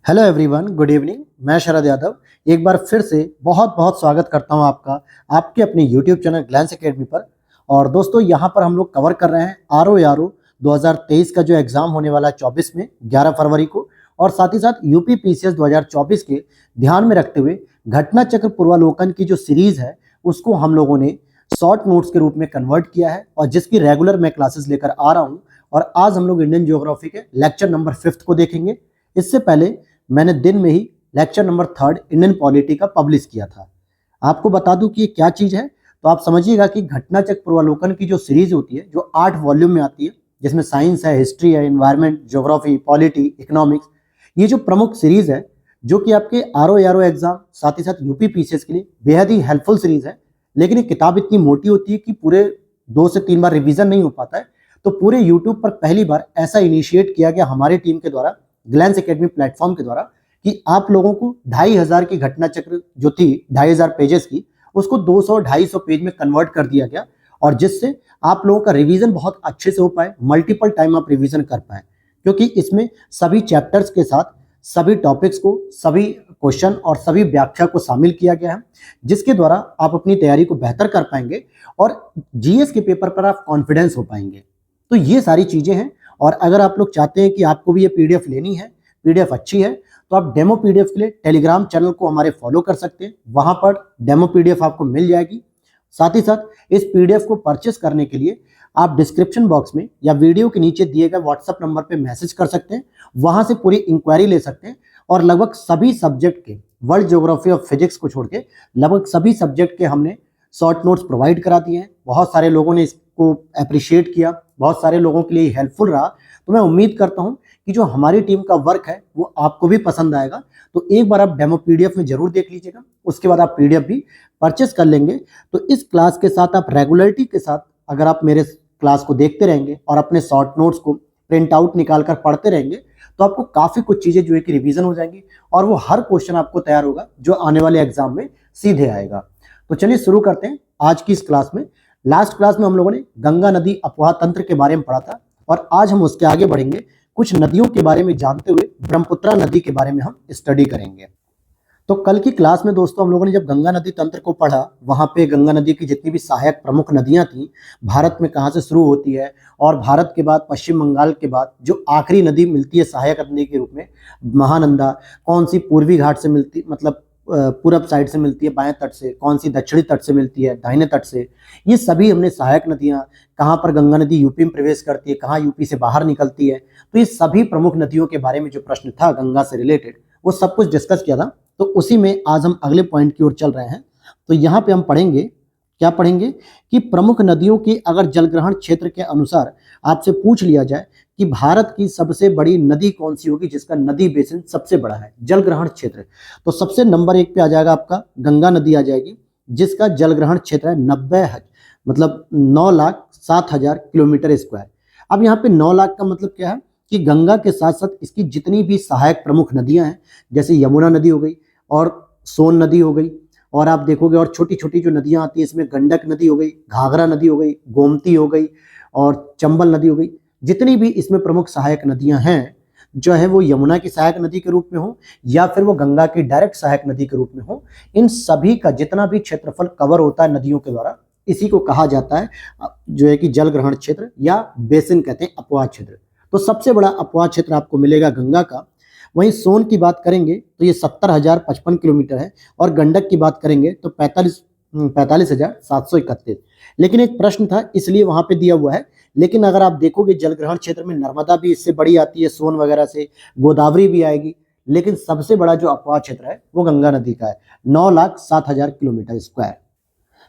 Hello everyone, good evening. मैं शरद यादव एक बार फिर से बहुत बहुत स्वागत करता हूं आपका आपके अपने यूट्यूब चैनल ग्लैंस एकेडमी पर। और दोस्तों, यहां पर हम लोग कवर कर रहे हैं आर 2023 का जो एग्ज़ाम होने वाला है 24 में 11 फरवरी को, और साथ ही साथ यूपी पीसीएस 2024 के ध्यान में रखते हुए घटना चक्र पूर्वालोकन की जो सीरीज़ है उसको हम लोगों ने शॉर्ट नोट्स के रूप में कन्वर्ट किया है, और जिसकी रेगुलर मैं क्लासेस लेकर आ रहा हूँ। और आज हम लोग इंडियन ज्योग्राफी के लेक्चर नंबर 5 को देखेंगे। इससे पहले मैंने दिन में ही लेक्चर नंबर 3 इंडियन पॉलिटी का पब्लिश किया था। आपको बता दूं कि ये क्या चीज़ है, तो आप समझिएगा कि घटना चक्र पूर्वालोकन की जो सीरीज होती है, जो 8 वॉल्यूम में आती है, जिसमें साइंस है, हिस्ट्री है, एनवायरनमेंट, ज्योग्राफी, पॉलिटी, इकोनॉमिक्स, ये जो प्रमुख सीरीज है जो कि आपके आर एग्जाम साथ ही साथ यूपी पीसीएस के लिए बेहद ही हेल्पफुल सीरीज है। लेकिन ये किताब इतनी मोटी होती है कि पूरे 2 से 3 बार रिवीजन नहीं हो पाता है। तो पूरे यूट्यूब पर पहली बार ऐसा इनिशिएट किया गया हमारी टीम के द्वारा, ग्लैंस एकेडमी प्लेटफॉर्म के द्वारा, कि आप लोगों को 2500 की घटना चक्र जो थी 2500 पेजेस की, उसको 200-250 पेज में कन्वर्ट कर दिया गया, और जिससे आप लोगों का रिवीजन बहुत अच्छे से हो पाए, मल्टीपल टाइम आप रिवीजन कर पाए, क्योंकि इसमें सभी चैप्टर्स के साथ सभी टॉपिक्स को, सभी क्वेश्चन और सभी व्याख्या को शामिल किया गया है, जिसके द्वारा आप अपनी तैयारी को बेहतर कर पाएंगे और जीएस के पेपर पर आप कॉन्फिडेंस हो पाएंगे। तो ये सारी चीजें हैं। और अगर आप लोग चाहते हैं कि आपको भी ये पीडीएफ लेनी है, पीडीएफ अच्छी है, तो आप डेमो पीडीएफ के लिए टेलीग्राम चैनल को हमारे फॉलो कर सकते हैं। वहां पर डेमो पीडीएफ आपको मिल जाएगी। साथ ही साथ इस पीडीएफ को परचेस करने के लिए आप डिस्क्रिप्शन बॉक्स में या वीडियो के नीचे दिए गए व्हाट्सएप नंबर पे मैसेज कर सकते हैं, वहां से पूरी इंक्वायरी ले सकते हैं। और लगभग सभी सब्जेक्ट के, वर्ल्ड ज्योग्राफी और फिजिक्स को छोड़ के लगभग सभी सब्जेक्ट के हमने शॉर्ट नोट्स प्रोवाइड करा दिए हैं। बहुत सारे लोगों ने इसको अप्रिशिएट किया, बहुत सारे लोगों के लिए हेल्पफुल रहा। तो मैं उम्मीद करता हूं कि जो हमारी टीम का वर्क है वो आपको भी पसंद आएगा। तो एक बार आप डेमो पीडीएफ में जरूर देख लीजिएगा, उसके बाद आप पीडीएफ भी परचेस कर लेंगे। तो इस क्लास के साथ आप रेगुलरिटी के साथ अगर आप मेरे क्लास को देखते रहेंगे और अपने शॉर्ट नोट्स को प्रिंट आउट निकाल कर पढ़ते रहेंगे, तो आपको काफ़ी कुछ चीज़ें जो है कि रिवीजन हो जाएंगी, और वो हर क्वेश्चन आपको तैयार होगा जो आने वाले एग्जाम में सीधे आएगा। तो चलिए शुरू करते हैं आज की इस क्लास में। लास्ट क्लास में हम लोगों ने गंगा नदी अपवाह तंत्र के बारे में पढ़ा था, और आज हम उसके आगे बढ़ेंगे। कुछ नदियों के बारे में जानते हुए ब्रह्मपुत्रा नदी के बारे में हम स्टडी करेंगे। तो कल की क्लास में दोस्तों हम लोगों ने जब गंगा नदी तंत्र को पढ़ा, वहाँ पे गंगा नदी की जितनी भी सहायक प्रमुख नदियाँ थी, भारत में कहाँ से शुरू होती है, और भारत के बाद पश्चिम बंगाल के बाद जो आखिरी नदी मिलती है सहायक नदी के रूप में, महानंदा, कौन सी पूर्वी घाट से मिलती, मतलब पूरब साइड से मिलती है बाएं तट से, कौन सी दक्षिणी तट से मिलती है दाहिने तट से, ये सभी हमने सहायक नदियाँ, कहाँ पर गंगा नदी यूपी में प्रवेश करती है, कहाँ यूपी से बाहर निकलती है, तो ये सभी प्रमुख नदियों के बारे में जो प्रश्न था गंगा से रिलेटेड, वो सब कुछ डिस्कस किया था। तो उसी में आज हम अगले पॉइंट की ओर चल रहे हैं। तो यहाँ पे हम पढ़ेंगे, क्या पढ़ेंगे, कि प्रमुख नदियों की अगर जलग्रहण क्षेत्र के अनुसार आपसे पूछ लिया जाए कि भारत की सबसे बड़ी नदी कौन सी होगी जिसका नदी बेसिन सबसे बड़ा है, जलग्रहण क्षेत्र, तो सबसे नंबर 1 पे आ जाएगा आपका गंगा नदी आ जाएगी, जिसका जलग्रहण क्षेत्र है 9,07,000 किलोमीटर स्क्वायर। अब यहाँ पे 9 लाख का मतलब क्या है कि गंगा के साथ साथ इसकी जितनी भी सहायक प्रमुख नदियां हैं, जैसे यमुना नदी हो गई और सोन नदी हो गई, और आप देखोगे और छोटी छोटी जो नदियां आती हैं इसमें गंडक नदी हो गई, घाघरा नदी हो गई, गोमती हो गई और चंबल नदी हो गई, जितनी भी इसमें प्रमुख सहायक नदियां हैं, जो है वो यमुना की सहायक नदी के रूप में हो या फिर वो गंगा की डायरेक्ट सहायक नदी के रूप में हो, इन सभी का जितना भी क्षेत्रफल कवर होता है नदियों के द्वारा, इसी को कहा जाता है जो है कि जल ग्रहण क्षेत्र या बेसिन कहते हैं, अपवाह क्षेत्र। तो सबसे बड़ा अपवाह क्षेत्र आपको मिलेगा गंगा का। वहीं सोन की बात करेंगे तो ये 70,055 किलोमीटर है, और गंडक की बात करेंगे तो 45,731। लेकिन एक प्रश्न था इसलिए वहां पे दिया हुआ है, लेकिन अगर आप देखोगे जलग्रहण क्षेत्र में नर्मदा भी इससे बड़ी आती है, सोन वगैरह से, गोदावरी भी आएगी, लेकिन सबसे बड़ा जो अपवाह क्षेत्र है वो गंगा नदी का है, 9,07,000 किलोमीटर स्क्वायर।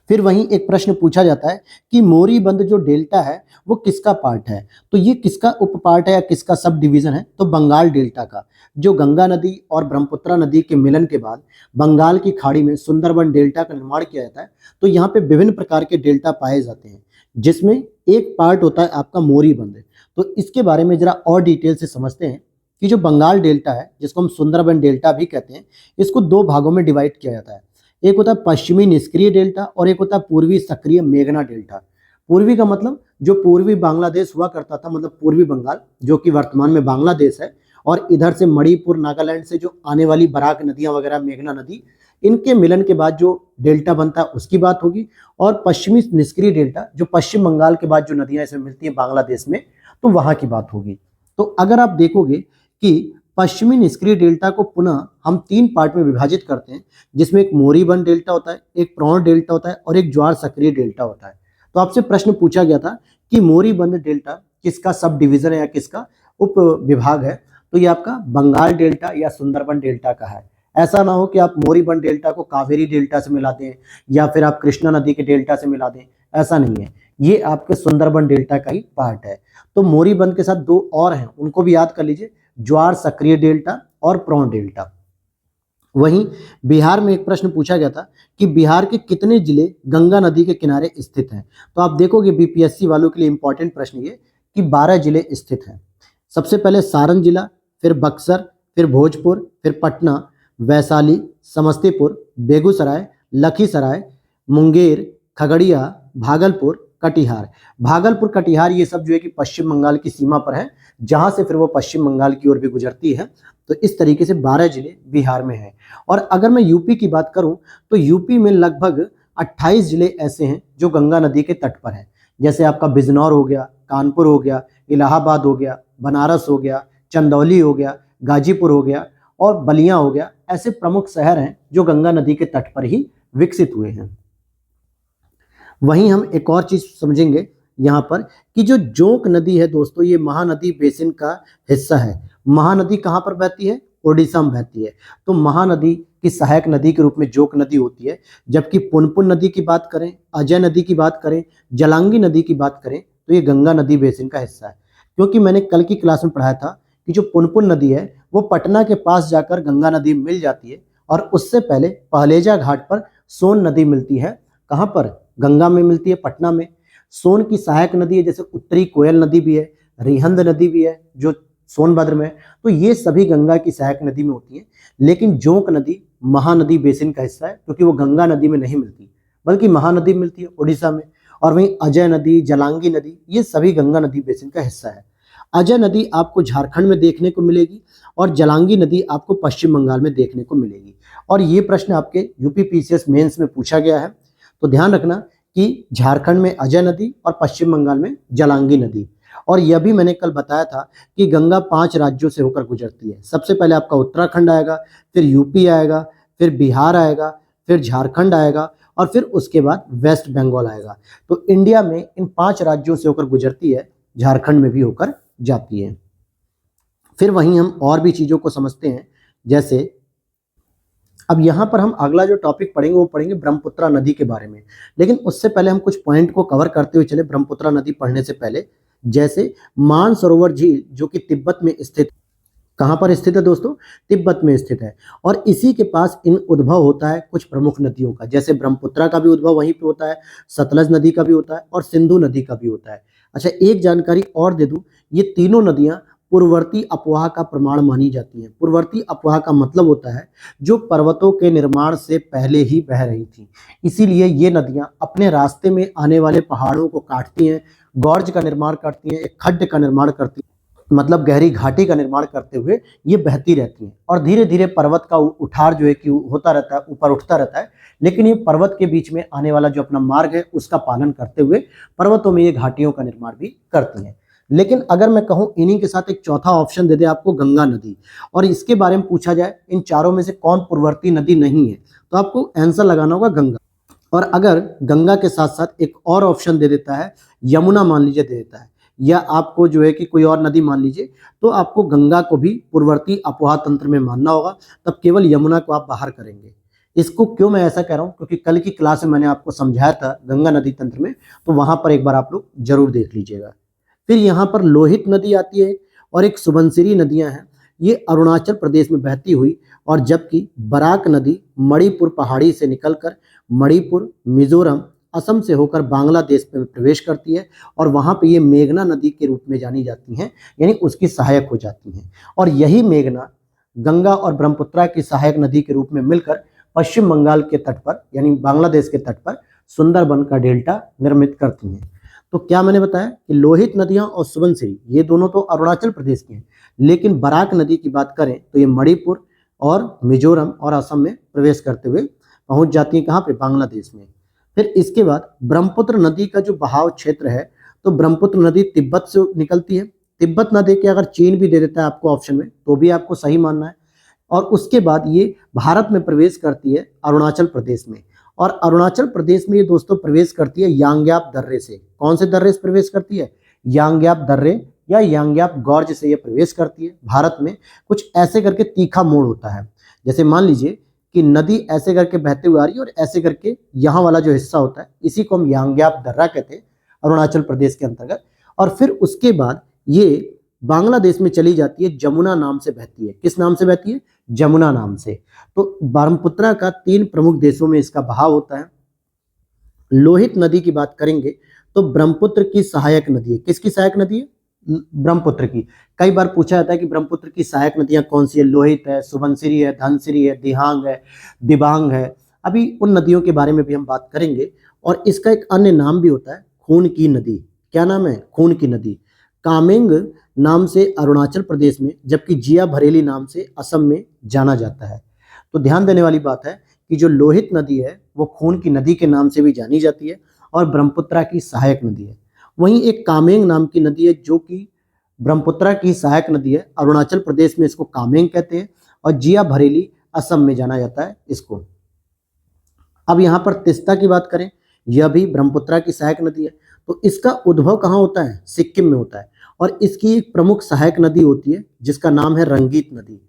फिर वहीं एक प्रश्न पूछा जाता है कि मोरीबंद जो डेल्टा है वो किसका पार्ट है, तो ये किसका उप पार्ट है या किसका सब डिवीजन है, तो बंगाल डेल्टा का। जो गंगा नदी और ब्रह्मपुत्रा नदी के मिलन के बाद बंगाल की खाड़ी में सुंदरबन डेल्टा का निर्माण किया जाता है। तो यहाँ पे विभिन्न प्रकार के डेल्टा पाए जाते हैं, जिसमें एक पार्ट होता है आपका मोरीबंद। तो इसके बारे में जरा और डिटेल से समझते हैं कि जो बंगाल डेल्टा है, जिसको हम सुंदरबन डेल्टा भी कहते हैं, इसको 2 भागों में डिवाइड किया जाता है। एक होता है पश्चिमी निष्क्रिय डेल्टा और एक होता है पूर्वी सक्रिय मेघना डेल्टा। पूर्वी का मतलब जो पूर्वी बांग्लादेश हुआ करता था, मतलब पूर्वी बंगाल जो कि वर्तमान में बांग्लादेश है, और इधर से मणिपुर नागालैंड से जो आने वाली बराक नदियां वगैरह, मेघना नदी, इनके मिलन के बाद जो डेल्टा बनता है उसकी बात होगी। और पश्चिमी निष्क्रिय डेल्टा जो पश्चिम बंगाल के बाद जो नदियां इसमें मिलती हैं बांग्लादेश में, तो वहां की बात होगी। तो अगर आप देखोगे कि पश्चिमी निष्क्रिय डेल्टा को पुनः हम 3 पार्ट में विभाजित करते हैं, जिसमें एक मोरीबंद डेल्टा होता है, एक प्रौढ़ डेल्टा होता है और एक ज्वार सक्रिय डेल्टा होता है। तो आपसे प्रश्न पूछा गया था कि मोरीबंद डेल्टा किसका सब डिवीजन है या किसका उप विभाग है, तो ये आपका बंगाल डेल्टा या सुंदरबन डेल्टा का है। ऐसा ना हो कि आप मोरीबंद डेल्टा को कावेरी डेल्टा से मिला दें या फिर आप कृष्णा नदी के डेल्टा से मिला दें, ऐसा नहीं है। ये आपके सुंदरबन डेल्टा का ही पार्ट है। तो मोरीबंद के साथ 2 और हैं, उनको भी याद कर लीजिए, ज्वार सक्रिय डेल्टा और प्रौढ़ डेल्टा। वहीं बिहार में एक प्रश्न पूछा गया था कि बिहार के कितने जिले गंगा नदी के किनारे स्थित हैं। तो आप देखोगे बीपीएससी वालों के लिए इंपॉर्टेंट प्रश्न ये कि 12 जिले स्थित हैं। सबसे पहले सारण जिला, फिर बक्सर, फिर भोजपुर, फिर पटना, वैशाली, समस्तीपुर, बेगूसराय, लखीसराय, मुंगेर, खगड़िया, भागलपुर, कटिहार। भागलपुर, कटिहार ये सब जो है कि पश्चिम बंगाल की सीमा पर है, जहां से फिर वो पश्चिम बंगाल की ओर भी गुजरती है। तो इस तरीके से 12 जिले बिहार में हैं। और अगर मैं यूपी की बात करूं तो यूपी में लगभग 28 जिले ऐसे हैं जो गंगा नदी के तट पर हैं। जैसे आपका बिजनौर हो गया, कानपुर हो गया, इलाहाबाद हो गया, बनारस हो गया, चंदौली हो गया, गाजीपुर हो गया और बलिया हो गया। ऐसे प्रमुख शहर हैं जो गंगा नदी के तट पर ही विकसित हुए हैं। वहीं हम एक और चीज समझेंगे यहाँ पर कि जो जोंक नदी है दोस्तों, ये महानदी बेसिन का हिस्सा है। महानदी कहाँ पर बहती है? ओडिशा में बहती है। तो महानदी की सहायक नदी के रूप में जोंक नदी होती है। जबकि पुनपुन नदी की बात करें, अजय नदी की बात करें, जलांगी नदी की बात करें, तो ये गंगा नदी बेसिन का हिस्सा है। क्योंकि मैंने कल की क्लास में पढ़ाया था कि जो पुनपुन नदी है वो पटना के पास जाकर गंगा नदी में मिल जाती है और उससे पहले पहलेजा घाट पर सोन नदी मिलती है। कहाँ पर? गंगा में मिलती है, पटना में। सोन की सहायक नदी है, जैसे उत्तरी कोयल नदी भी है, रिहंद नदी भी है जो सोनभद्र में है। तो ये सभी गंगा की सहायक नदी में होती है। लेकिन जोंक नदी महानदी बेसिन का हिस्सा है क्योंकि वो गंगा नदी में नहीं मिलती बल्कि महानदी में मिलती है उड़ीसा में। और वहीं अजय नदी, जलांगी नदी, ये सभी गंगा नदी बेसिन का हिस्सा है। अजय नदी आपको झारखंड में देखने को मिलेगी और जलांगी नदी आपको पश्चिम बंगाल में देखने को मिलेगी। और ये प्रश्न आपके यूपी पीसीएस मेंस में पूछा गया है। तो ध्यान रखना कि झारखंड में अजय नदी और पश्चिम बंगाल में जलांगी नदी। और यह भी मैंने कल बताया था कि गंगा 5 राज्यों से होकर गुजरती है। सबसे पहले आपका उत्तराखंड आएगा, फिर यूपी आएगा, फिर बिहार आएगा, फिर झारखंड आएगा और फिर उसके बाद वेस्ट बंगाल आएगा। तो इंडिया में इन 5 राज्यों से होकर गुजरती है, झारखंड में भी होकर जाती है। फिर वहीं हम और भी चीज़ों को समझते हैं। जैसे अब यहाँ पर हम अगला जो टॉपिक पढ़ेंगे वो पढ़ेंगे ब्रह्मपुत्रा नदी के बारे में। लेकिन उससे पहले हम कुछ पॉइंट को कवर करते हुए चले ब्रह्मपुत्रा नदी पढ़ने से पहले। जैसे मानसरोवर झील जो कि तिब्बत में स्थित, कहाँ पर स्थित है दोस्तों? तिब्बत में स्थित है। और इसी के पास इन उद्भव होता है कुछ प्रमुख नदियों का। जैसे ब्रह्मपुत्रा का भी उद्भव वहीं पे होता है, सतलज नदी का भी होता है और सिंधु नदी का भी होता है। अच्छा, एक जानकारी और दे दूं, ये तीनों नदियां पूर्ववर्ती अपवाह का प्रमाण मानी जाती हैं। पूर्ववर्ती अपवाह का मतलब होता है जो पर्वतों के निर्माण से पहले ही बह रही थी। इसीलिए ये नदियां अपने रास्ते में आने वाले पहाड़ों को काटती हैं, गॉर्ज का निर्माण करती हैं, एक खड्ड का निर्माण करती हैं, मतलब गहरी घाटी का निर्माण करते हुए ये बहती रहती हैं। और धीरे धीरे पर्वत का उठार जो है कि होता रहता है, ऊपर उठता रहता है। लेकिन ये पर्वत के बीच में आने वाला जो अपना मार्ग है उसका पालन करते हुए पर्वतों में ये घाटियों का निर्माण भी करती हैं। लेकिन अगर मैं कहूँ इन्हीं के साथ एक चौथा ऑप्शन दे दे आपको, गंगा नदी, और इसके बारे में पूछा जाए इन चारों में से कौन पूर्ववर्ती नदी नहीं है, तो आपको आंसर लगाना होगा गंगा। और अगर गंगा के साथ साथ एक और ऑप्शन दे देता है, यमुना मान लीजिए दे देता है, या आपको जो है कि कोई और नदी मान लीजिए, तो आपको गंगा को भी पूर्ववर्ती अपवाह तंत्र में मानना होगा। तब केवल यमुना को आप बाहर करेंगे। इसको क्यों मैं ऐसा कह रहा हूँ? क्योंकि कल की क्लास में मैंने आपको समझाया था गंगा नदी तंत्र में, तो वहां पर एक बार आप लोग जरूर देख लीजिएगा। फिर यहाँ पर लोहित नदी आती है और एक सुबनसिरी नदियां हैं, ये अरुणाचल प्रदेश में बहती हुई, और जबकि बराक नदी मणिपुर पहाड़ी से निकलकर मणिपुर, मिजोरम, असम से होकर बांग्लादेश में प्रवेश करती है और वहाँ पे ये मेघना नदी के रूप में जानी जाती हैं, यानी उसकी सहायक हो जाती हैं। और यही मेघना गंगा और ब्रह्मपुत्रा की सहायक नदी के रूप में मिलकर पश्चिम बंगाल के तट पर यानी बांग्लादेश के तट पर सुंदरबन का डेल्टा निर्मित करती हैं। तो क्या मैंने बताया कि लोहित नदियां और सुबनसिरी ये दोनों तो अरुणाचल प्रदेश की हैं, लेकिन बराक नदी की बात करें तो ये मणिपुर और मिजोरम और असम में प्रवेश करते हुए पहुंच जाती है, कहाँ पे, बांग्लादेश में। फिर इसके बाद ब्रह्मपुत्र नदी का जो बहाव क्षेत्र है, तो ब्रह्मपुत्र नदी तिब्बत से निकलती है। तिब्बत ना देके अगर चीन भी दे देता है आपको ऑप्शन में, तो भी आपको सही मानना है। और उसके बाद ये भारत में प्रवेश करती है अरुणाचल प्रदेश में। और अरुणाचल प्रदेश में ये दोस्तों प्रवेश करती है यांग्याप दर्रे से। कौन से दर्रे से प्रवेश करती है? यांग्याप दर्रे या यांग्याप गॉर्ज से ये प्रवेश करती है भारत में। कुछ ऐसे करके तीखा मोड़ होता है, जैसे मान लीजिए कि नदी ऐसे करके बहते हुए आ रही है और ऐसे करके यहाँ वाला जो हिस्सा होता है, इसी को हम यांग्याप दर्रा कहते हैं अरुणाचल प्रदेश के अंतर्गत। और फिर उसके बाद ये बांग्लादेश में चली जाती है, जमुना नाम से बहती है। किस नाम से बहती है? जमुना नाम से। तो ब्रह्मपुत्र का 3 प्रमुख देशों में इसका बहाव होता है। लोहित नदी की बात करेंगे तो ब्रह्मपुत्र की सहायक नदी है। किसकी सहायक नदी है? ब्रह्मपुत्र की। कई बार पूछा जाता है कि ब्रह्मपुत्र की सहायक नदियां कौन सी है? लोहित है, सुबनसिरी है, धनसिरी है, दिहांग है, दिबांग है। अभी उन नदियों के बारे में भी हम बात करेंगे। और इसका एक अन्य नाम भी होता है, खून की नदी। क्या नाम है? खून की नदी। कामेंग नाम से अरुणाचल प्रदेश में, जबकि जिया भरेली नाम से असम में जाना जाता है। तो ध्यान देने वाली बात है कि जो लोहित नदी है वो खून की नदी के नाम से भी जानी जाती है और ब्रह्मपुत्र की सहायक नदी है। वहीं एक कामेंग नाम की नदी है जो कि ब्रह्मपुत्र की सहायक नदी है। अरुणाचल प्रदेश में इसको कामेंग कहते हैं और जिया भरेली असम में जाना जाता है इसको। अब यहाँ पर तिस्ता की बात करें, यह भी ब्रह्मपुत्र की सहायक नदी है। तो इसका उद्भव कहाँ होता है? सिक्किम में होता है। और इसकी एक प्रमुख सहायक नदी होती है जिसका नाम है रंगीत नदी।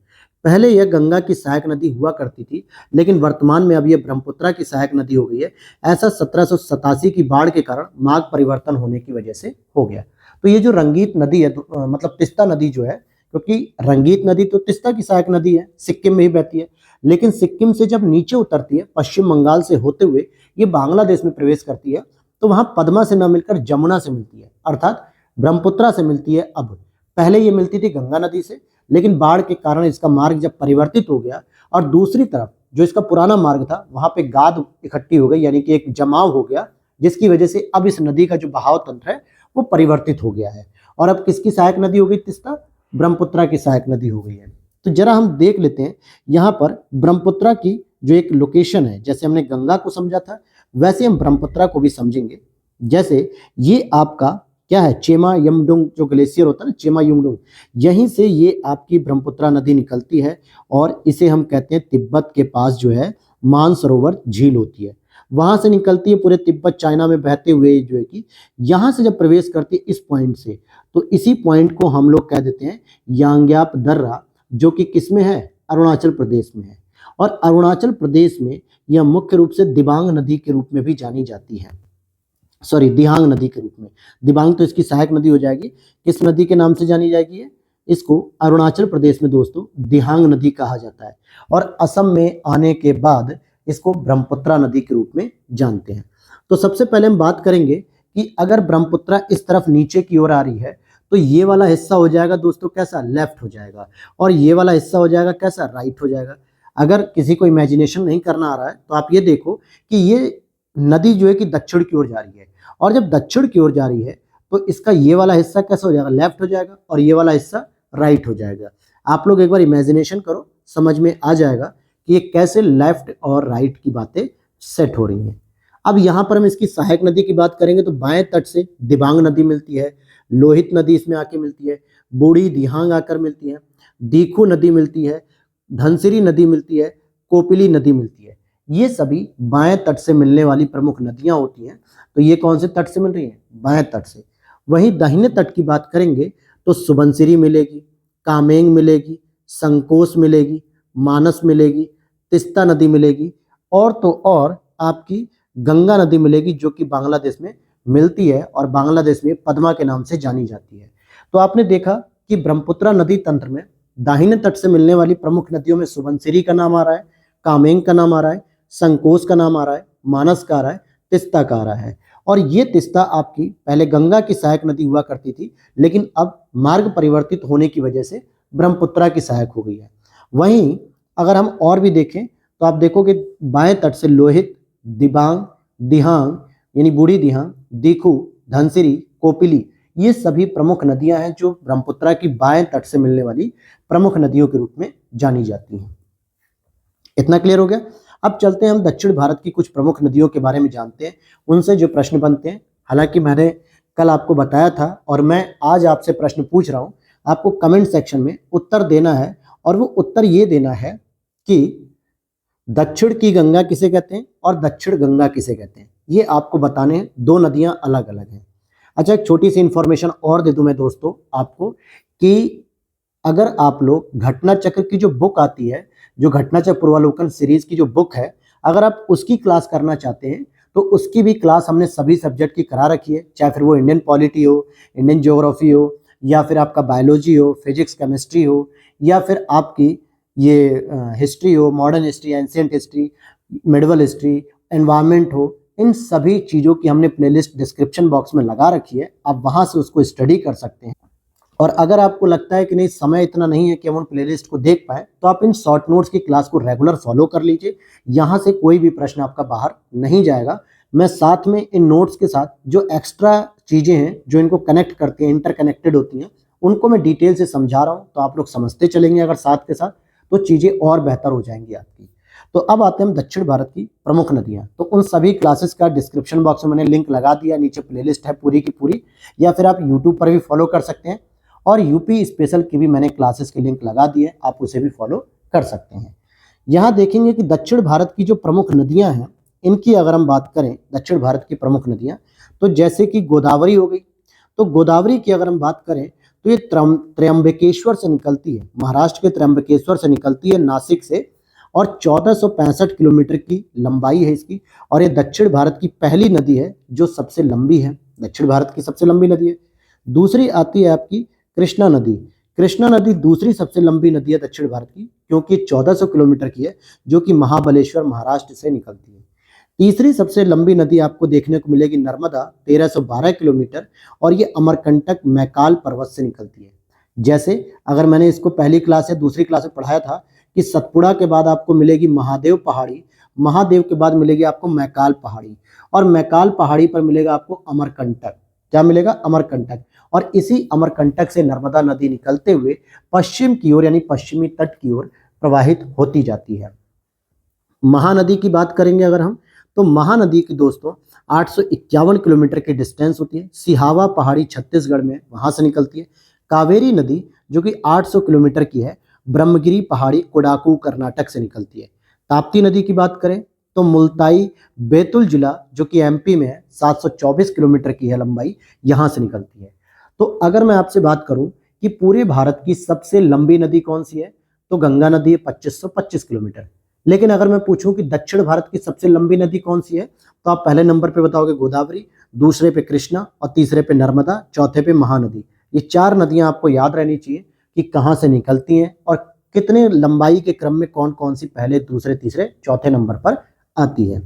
पहले यह गंगा की सहायक नदी हुआ करती थी, लेकिन वर्तमान में अब यह ब्रह्मपुत्र की सहायक नदी हो गई है। ऐसा 1787 की बाढ़ के कारण मार्ग परिवर्तन होने की वजह से हो गया। तो ये जो रंगीत नदी है, मतलब तिस्ता नदी जो है, क्योंकि रंगीत नदी तो तिस्ता की सहायक नदी है, सिक्किम में ही बहती है, लेकिन सिक्किम से जब नीचे उतरती है पश्चिम बंगाल से होते हुए ये बांग्लादेश में प्रवेश करती है, तो वहां पद्मा से न मिलकर जमुना से मिलती है, अर्थात ब्रह्मपुत्र से मिलती है। अब पहले ये मिलती थी गंगा नदी से, लेकिन बाढ़ के कारण इसका मार्ग जब परिवर्तित हो गया और दूसरी तरफ जो इसका पुराना मार्ग था वहां पे गाद इकट्ठी हो गई, यानी कि एक जमाव हो गया, जिसकी वजह से अब इस नदी का जो बहाव तंत्र है वो परिवर्तित हो गया है। और अब किसकी सहायक नदी हो गई तिस्ता? ब्रह्मपुत्र की सहायक नदी हो गई है। तो जरा हम देख लेते हैं यहाँ पर ब्रह्मपुत्र की जो एक लोकेशन है, जैसे हमने गंगा को समझा था वैसे हम ब्रह्मपुत्र को भी समझेंगे। जैसे ये आपका क्या है? चेमा यमडुंग जो ग्लेशियर होता है ना, चेमा यमडुंग, यहीं से ये आपकी ब्रह्मपुत्र नदी निकलती है और इसे हम कहते हैं तिब्बत के पास जो है मानसरोवर झील होती है, वहां से निकलती है पूरे तिब्बत चाइना में बहते हुए, जो है कि यहाँ से जब प्रवेश करती है इस पॉइंट से, तो इसी पॉइंट को हम लोग कह देते हैं यांग्याप दर्रा, जो कि किस में है? अरुणाचल प्रदेश में है। और अरुणाचल प्रदेश में यह मुख्य रूप से दिबांग नदी के रूप में भी जानी जाती है, सॉरी दिहांग नदी के रूप में। दिबांग तो इसकी सहायक नदी हो जाएगी। किस नदी के नाम से जानी जाएगी ये? इसको अरुणाचल प्रदेश में दोस्तों दिहांग नदी कहा जाता है और असम में आने के बाद इसको ब्रह्मपुत्र नदी के रूप में जानते हैं। तो सबसे पहले हम बात करेंगे कि अगर ब्रह्मपुत्र इस तरफ नीचे की ओर आ रही है तो ये वाला हिस्सा हो जाएगा दोस्तों कैसा? लेफ्ट हो जाएगा। और ये वाला हिस्सा हो जाएगा कैसा? राइट हो जाएगा। अगर किसी को इमेजिनेशन नहीं करना आ रहा है तो आप ये देखो कि ये नदी जो है कि दक्षिण की ओर जा रही है, और जब दक्षिण की ओर जा रही है तो इसका ये वाला हिस्सा कैसा हो जाएगा? लेफ्ट हो जाएगा, और ये वाला हिस्सा राइट हो जाएगा। आप लोग एक बार इमेजिनेशन करो, समझ में आ जाएगा कि ये कैसे लेफ्ट और राइट की बातें सेट हो रही हैं। अब यहाँ पर हम इसकी सहायक नदी की बात करेंगे तो बाएं तट से दिबांग नदी मिलती है, लोहित नदी इसमें आके मिलती है, बूढ़ी दिहांग आकर मिलती है, दीखू नदी मिलती है, धनसिरी नदी मिलती है, कोपिली नदी मिलती है। ये सभी बाएं तट से मिलने वाली प्रमुख नदियां होती हैं। तो ये कौन से तट से मिल रही हैं? बाएं तट से। वहीं दाहिने तट की बात करेंगे तो सुबनसिरी मिलेगी, कामेंग मिलेगी, संकोस मिलेगी, मानस मिलेगी, तिस्ता नदी मिलेगी, और तो और आपकी गंगा नदी मिलेगी जो कि बांग्लादेश में मिलती है और बांग्लादेश में पद्मा के नाम से जानी जाती है। तो आपने देखा कि ब्रह्मपुत्र नदी तंत्र में दाहिने तट से मिलने वाली प्रमुख नदियों में सुबनसिरी का नाम आ रहा है, कामेंग का नाम आ रहा है, संकोस का नाम आ रहा है, मानस का आ रहा है, तिस्ता का आ रहा है। और ये तिस्ता आपकी पहले गंगा की सहायक नदी हुआ करती थी, लेकिन अब मार्ग परिवर्तित होने की वजह से ब्रह्मपुत्र की सहायक हो गई है। वहीं अगर हम और भी देखें तो आप देखोगे बाएं तट से लोहित, दिबांग, दिहांग यानी बूढ़ी दिहांग, दीखू, धनसिरी, कोपिली, ये सभी प्रमुख नदियां हैं जो ब्रह्मपुत्र की बाएं तट से मिलने वाली प्रमुख नदियों के रूप में जानी जाती हैं। इतना क्लियर हो गया। अब चलते हैं हम दक्षिण भारत की कुछ प्रमुख नदियों के बारे में जानते हैं, उनसे जो प्रश्न बनते हैं। हालांकि मैंने कल आपको बताया था और मैं आज आपसे प्रश्न पूछ रहा हूं, आपको कमेंट सेक्शन में उत्तर देना है और वो उत्तर ये देना है कि दक्षिण की गंगा किसे कहते हैं और दक्षिण गंगा किसे कहते हैं। ये आपको बताने हैं, दो नदियां अलग अलग हैं। अच्छा, एक छोटी सी इंफॉर्मेशन और दे दूं मैं दोस्तों आपको कि अगर आप लोग घटना चक्र की जो बुक आती है, जो घटना चक्र पूर्वावलोकन सीरीज की जो बुक है, अगर आप उसकी क्लास करना चाहते हैं तो उसकी भी क्लास हमने सभी सब्जेक्ट की करा रखी है, चाहे फिर वो इंडियन पॉलिटी हो, इंडियन ज्योग्राफी हो, या फिर आपका बायोलॉजी हो, फिजिक्स केमिस्ट्री हो, या फिर आपकी ये हिस्ट्री हो, modern history, ancient history, medieval history, environment हो। इन सभी चीज़ों की हमने प्लेलिस्ट डिस्क्रिप्शन बॉक्स में लगा रखी है, आप वहाँ से उसको स्टडी कर सकते हैं। और अगर आपको लगता है कि नहीं समय इतना नहीं है कि हम उन प्लेलिस्ट को देख पाए, तो आप इन शॉर्ट नोट्स की क्लास को रेगुलर फॉलो कर लीजिए। यहाँ से कोई भी प्रश्न आपका बाहर नहीं जाएगा। मैं साथ में इन नोट्स के साथ जो एक्स्ट्रा चीज़ें हैं जो इनको कनेक्ट करती हैं, इंटरकनेक्टेड होती हैं, उनको मैं डिटेल से समझा रहा हूँ, तो आप लोग समझते चलेंगे अगर साथ के साथ, तो चीज़ें और बेहतर हो जाएंगी आपकी। तो अब आते हैं हम दक्षिण भारत की प्रमुख नदियाँ। तो उन सभी क्लासेस का डिस्क्रिप्शन बॉक्स में मैंने लिंक लगा दिया, नीचे प्लेलिस्ट है पूरी की पूरी, या फिर आप यूट्यूब पर भी फॉलो कर सकते हैं। और यूपी स्पेशल की भी मैंने क्लासेस की लिंक लगा दी है, आप उसे भी फॉलो कर सकते हैं। यहाँ देखेंगे कि दक्षिण भारत की जो प्रमुख नदियाँ हैं, इनकी अगर हम बात करें दक्षिण भारत की प्रमुख नदियाँ, तो जैसे कि गोदावरी हो गई। तो गोदावरी की अगर हम बात करें तो ये त्र्यंबकेश्वर से निकलती है, महाराष्ट्र के त्र्यंबकेश्वर से निकलती है, नासिक से, और 1465 किलोमीटर की लंबाई है इसकी। और ये दक्षिण भारत की पहली नदी है जो सबसे लंबी है, दक्षिण भारत की सबसे लंबी नदी है। दूसरी आती है आपकी कृष्णा नदी। कृष्णा नदी दूसरी सबसे लंबी नदी है दक्षिण भारत की, क्योंकि 1400 किलोमीटर की है, जो कि महाबलेश्वर महाराष्ट्र से निकलती है। तीसरी सबसे लंबी नदी आपको देखने को मिलेगी नर्मदा, 1312 किलोमीटर, और ये अमरकंटक मैकाल पर्वत से निकलती है। जैसे अगर मैंने इसको पहली क्लास या दूसरी क्लास में पढ़ाया था कि सतपुड़ा के बाद आपको मिलेगी महादेव पहाड़ी, महादेव के बाद मिलेगी आपको मैकाल पहाड़ी, और मैकाल पहाड़ी पर मिलेगा आपको अमरकंटक। क्या मिलेगा? अमरकंटक। और इसी अमरकंटक से नर्मदा नदी निकलते हुए पश्चिम की ओर यानी पश्चिमी तट की ओर प्रवाहित होती जाती है। महानदी की बात करेंगे अगर हम, तो महानदी की दोस्तों 851 किलोमीटर की डिस्टेंस होती है, सिहावा पहाड़ी छत्तीसगढ़ में, वहां से निकलती है। कावेरी नदी जो कि 800 किलोमीटर की है, ब्रह्मगिरी पहाड़ी कोडाकू कर्नाटक से निकलती है। ताप्ती नदी की बात करें तो मुल्ताई बैतूल जिला जो कि एमपी में है, 724 किलोमीटर की है लंबाई, यहां से निकलती है। तो अगर मैं आपसे बात करूं कि पूरे भारत की सबसे लंबी नदी कौन सी है, तो गंगा नदी है 2525 किलोमीटर। लेकिन अगर मैं पूछूं कि दक्षिण भारत की सबसे लंबी नदी कौन सी है, तो आप पहले नंबर पे बताओगे गोदावरी, दूसरे पे कृष्णा, और तीसरे पे नर्मदा, चौथे पे महानदी। ये चार नदियां आपको याद रहनी चाहिए कि कहाँ से निकलती हैं और कितने लंबाई के क्रम में कौन कौन सी पहले, दूसरे, तीसरे, चौथे नंबर पर आती है।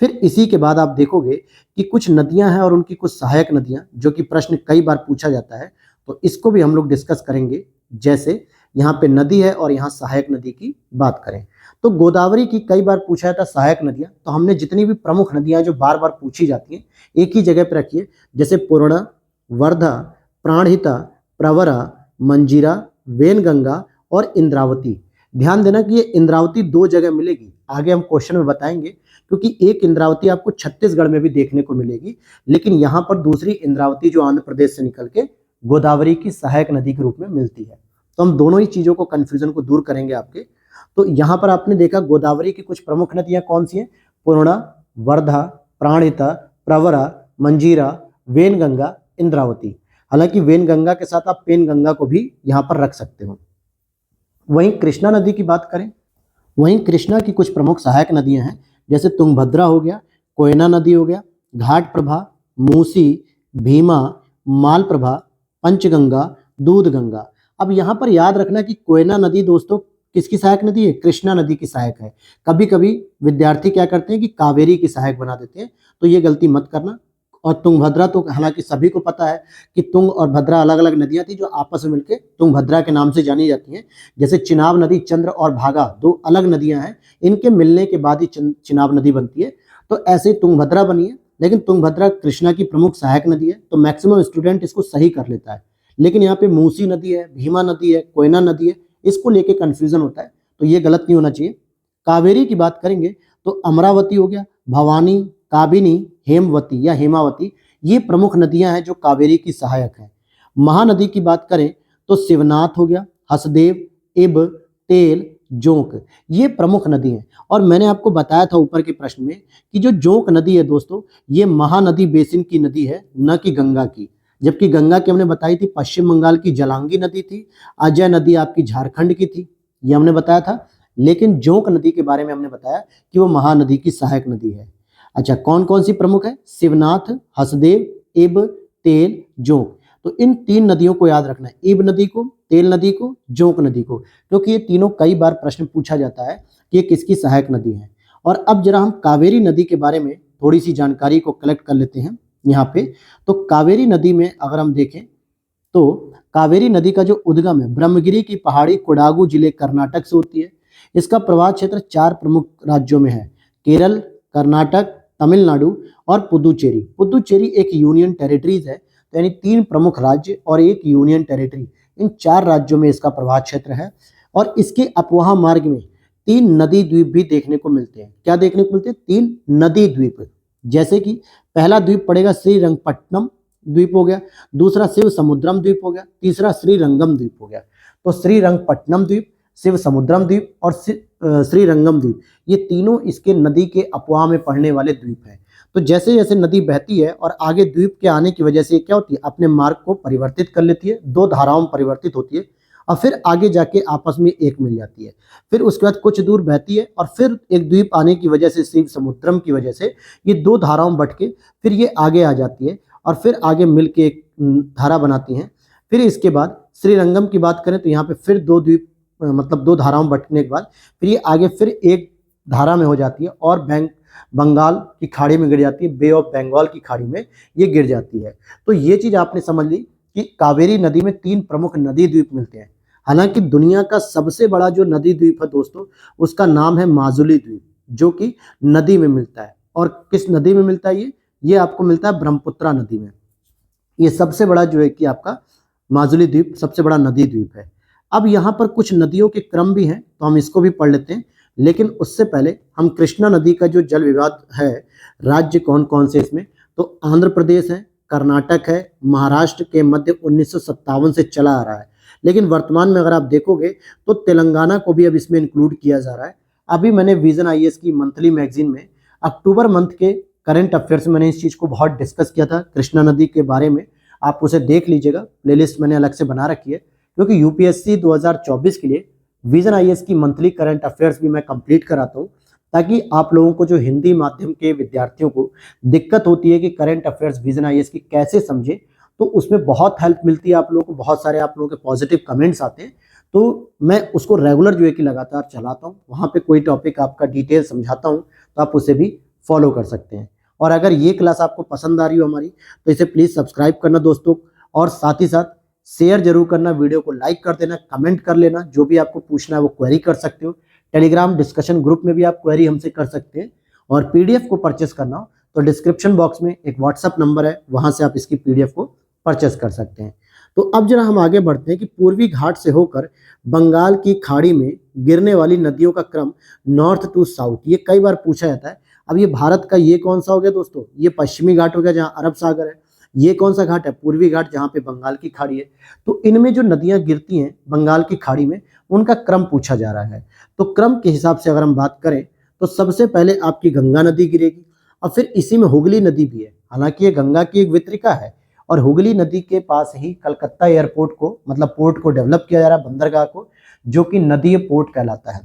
फिर इसी के बाद आप देखोगे कि कुछ नदियां हैं और उनकी कुछ सहायक नदियां, जो कि प्रश्न कई बार पूछा जाता है, तो इसको भी हम लोग डिस्कस करेंगे। जैसे यहाँ पे नदी है और यहाँ सहायक नदी की बात करें तो गोदावरी की कई बार पूछा जाता है सहायक नदियां, तो हमने जितनी भी प्रमुख नदियां जो बार बार पूछी जाती हैं एक ही जगह पर रखिए, जैसे पूर्णा, वर्धा, प्राणहिता, प्रवरा, मंजीरा, वेनगंगा और इंद्रावती। ध्यान देना कि ये इंद्रावती दो जगह मिलेगी, आगे हम क्वेश्चन में बताएंगे, क्योंकि एक इंद्रावती आपको छत्तीसगढ़ में भी देखने को मिलेगी, लेकिन यहाँ पर दूसरी इंद्रावती जो आंध्र प्रदेश से निकल के गोदावरी की सहायक नदी के रूप में मिलती है। तो हम दोनों ही चीजों को, कंफ्यूजन को दूर करेंगे आपके। तो यहाँ पर आपने देखा गोदावरी की कुछ प्रमुख नदियां कौन सी हैं, पूर्णा, वर्धा, प्राणहिता, प्रवरा, मंजीरा, वेनगंगा, इंद्रावती। हालांकि वेनगंगा के साथ आप पेनगंगा को भी यहाँ पर रख सकते हो। वहीं कृष्णा नदी की बात करें, वहीं कृष्णा की कुछ प्रमुख सहायक नदियां हैं, जैसे तुंगभद्रा हो गया, कोयना नदी हो गया, घाट प्रभा, मूसी, भीमा, मालप्रभा, पंचगंगा, दूधगंगा। अब यहाँ पर याद रखना कि कोयना नदी दोस्तों किसकी सहायक नदी है? कृष्णा नदी की सहायक है। कभी कभी विद्यार्थी क्या करते हैं कि कावेरी की सहायक बना देते हैं, तो ये गलती मत करना। और तुंगभद्रा तो हालांकि सभी को पता है कि तुंग और भद्रा अलग अलग नदियां थी जो आपस में मिलकर तुंगभद्रा के नाम से जानी जाती हैं। जैसे चिनाब नदी, चंद्र और भागा दो अलग नदियां हैं, इनके मिलने के बाद ही चिनाब नदी बनती है। तो ऐसे तुंगभद्रा बनी है लेकिन तुंगभद्रा कृष्णा की प्रमुख सहायक नदी है, तो मैक्सिमम स्टूडेंट इसको सही कर लेता है। लेकिन यहाँ पे मूसी नदी है, भीमा नदी है, कोयना नदी है, इसको लेके कंफ्यूजन होता है, तो ये गलत नहीं होना चाहिए। कावेरी की बात करेंगे तो अमरावती हो गया, भवानी, काबिनी, हेमवती या हेमावती, ये प्रमुख नदियां हैं जो कावेरी की सहायक हैं। महानदी की बात करें तो शिवनाथ हो गया, हसदेव, इब, तेल, जोंक, ये प्रमुख नदी हैं। और मैंने आपको बताया था ऊपर के प्रश्न में कि जो जोंक नदी है दोस्तों, ये महानदी बेसिन की नदी है, न कि गंगा की। जबकि गंगा की हमने बताई थी पश्चिम बंगाल की जलांगी नदी थी, अजय नदी आपकी झारखंड की थी, ये हमने बताया था। लेकिन जोंक नदी के बारे में हमने बताया कि वो महानदी की सहायक नदी है। अच्छा, कौन कौन सी प्रमुख है? शिवनाथ, हसदेव, इब, तेल, जोंक। तो इन 3 नदियों को याद रखना है, इब नदी को, तेल नदी को, जोंक नदी को, क्योंकि ये तीनों कई बार प्रश्न पूछा जाता है कि ये किसकी सहायक नदी है। और अब जरा हम कावेरी नदी के बारे में थोड़ी सी जानकारी को कलेक्ट कर लेते हैं यहाँ पे। तो कावेरी नदी में अगर हम देखें तो कावेरी नदी का जो उद्गम है ब्रह्मगिरी की पहाड़ी कोडागू जिले कर्नाटक से होती है। इसका प्रवाह क्षेत्र 4 प्रमुख राज्यों में है, केरल, कर्नाटक, तमिलनाडु और पुदुचेरी। पुदुचेरी एक यूनियन टेरिटरीज है, तो यानी 3 प्रमुख राज्य और एक यूनियन टेरिटरी, इन 4 राज्यों में इसका प्रवाह क्षेत्र है। और इसके अपवाह मार्ग में 3 नदी द्वीप भी देखने को मिलते हैं। क्या देखने को मिलते हैं? 3 नदी द्वीप। जैसे कि पहला द्वीप पड़ेगा श्रीरंगपट्टनम द्वीप हो गया, दूसरा शिव समुद्रम द्वीप हो गया, तीसरा श्रीरंगम द्वीप हो गया। तो श्रीरंगपट्टनम द्वीप, शिव समुद्रम द्वीप और श्रीरंगम द्वीप, ये तीनों इसके नदी के अपवाह में पड़ने वाले द्वीप हैं। तो जैसे जैसे नदी बहती है और आगे द्वीप के आने की वजह से क्या होती है, अपने मार्ग को परिवर्तित कर लेती है, 2 धाराओं में परिवर्तित होती है और फिर आगे जाके आपस में एक मिल जाती है। फिर उसके बाद कुछ दूर बहती है और फिर एक द्वीप आने की वजह से, शिव समुद्रम की वजह से, ये 2 धाराओं में बट के फिर ये आगे आ जाती है और फिर आगे मिल के एक धारा बनाती हैं। फिर इसके बाद श्रीरंगम की बात करें तो यहाँ पे फिर 2 द्वीप मतलब 2 धाराओं बंटने के बाद फिर ये आगे फिर एक धारा में हो जाती है और बंगाल की खाड़ी में गिर जाती है, बे ऑफ बंगाल की खाड़ी में ये गिर जाती है। तो ये चीज आपने समझ ली कि कावेरी नदी में 3 प्रमुख नदी द्वीप मिलते हैं। हालांकि दुनिया का सबसे बड़ा जो नदी द्वीप है दोस्तों, उसका नाम है माजुली द्वीप, जो कि नदी में मिलता है। और किस नदी में मिलता है? ये आपको मिलता है ब्रह्मपुत्रा नदी में। ये सबसे बड़ा जो है कि आपका माजुली द्वीप सबसे बड़ा नदी द्वीप है। अब यहाँ पर कुछ नदियों के क्रम भी हैं, तो हम इसको भी पढ़ लेते हैं। लेकिन उससे पहले हम कृष्णा नदी का जो जल विवाद है, राज्य कौन कौन से इसमें, तो आंध्र प्रदेश है, कर्नाटक है, महाराष्ट्र के मध्य 1957 से चला आ रहा है। लेकिन वर्तमान में अगर आप देखोगे तो तेलंगाना को भी अब इसमें इंक्लूड किया जा रहा है। अभी मैंने विजन आईएएस की मंथली मैगजीन में अक्टूबर मंथ के करंट अफेयर्स में मैंने इस चीज़ को बहुत डिस्कस किया था, कृष्णा नदी के बारे में। आप उसे देख लीजिएगा, प्लेलिस्ट मैंने अलग से बना रखी है, क्योंकि यूपीएससी 2024 के लिए विजन आईएएस की मंथली करंट अफेयर्स भी मैं कंप्लीट कराता हूँ, ताकि आप लोगों को, जो हिंदी माध्यम के विद्यार्थियों को दिक्कत होती है कि करंट अफेयर्स विजन आईएएस की कैसे समझे, तो उसमें बहुत हेल्प मिलती है आप लोगों को। बहुत सारे आप लोगों के पॉजिटिव कमेंट्स आते हैं, तो मैं उसको रेगुलर जो है कि लगातार चलाता हूँ। वहाँ पे कोई टॉपिक आपका डिटेल समझाता हूँ, तो आप उसे भी फॉलो कर सकते हैं। और अगर ये क्लास आपको पसंद आ रही हो हमारी, तो इसे प्लीज़ सब्सक्राइब करना दोस्तों, और साथ ही साथ शेयर जरूर करना, वीडियो को लाइक कर देना, कमेंट कर लेना, जो भी आपको पूछना है वो क्वेरी कर सकते हो। टेलीग्राम डिस्कशन ग्रुप में भी आप क्वेरी हमसे कर सकते हैं। और पीडीएफ को परचेस करना हो तो डिस्क्रिप्शन बॉक्स में एक व्हाट्सअप नंबर है, वहाँ से आप इसकी पीडीएफ को परचेस कर सकते हैं। तो अब जरा हम आगे बढ़ते हैं कि पूर्वी घाट से होकर बंगाल की खाड़ी में गिरने वाली नदियों का क्रम नॉर्थ टू साउथ, ये कई बार पूछा जाता है। अब ये भारत का ये कौन सा हो गया दोस्तों? ये पश्चिमी घाट हो गया जहाँ अरब सागर है। ये कौन सा घाट है? पूर्वी घाट, जहाँ पे बंगाल की खाड़ी है। तो इनमें जो नदियां गिरती हैं बंगाल की खाड़ी में, उनका क्रम पूछा जा रहा है। तो क्रम के हिसाब से अगर हम बात करें तो सबसे पहले आपकी गंगा नदी गिरेगी, और फिर इसी में हुगली नदी भी है। हालांकि ये गंगा की एक वितरिका है, और हुगली नदी के पास ही कलकत्ता एयरपोर्ट को, मतलब पोर्ट को डेवलप किया जा रहा है, बंदरगाह को, जो कि नदी पोर्ट कहलाता है।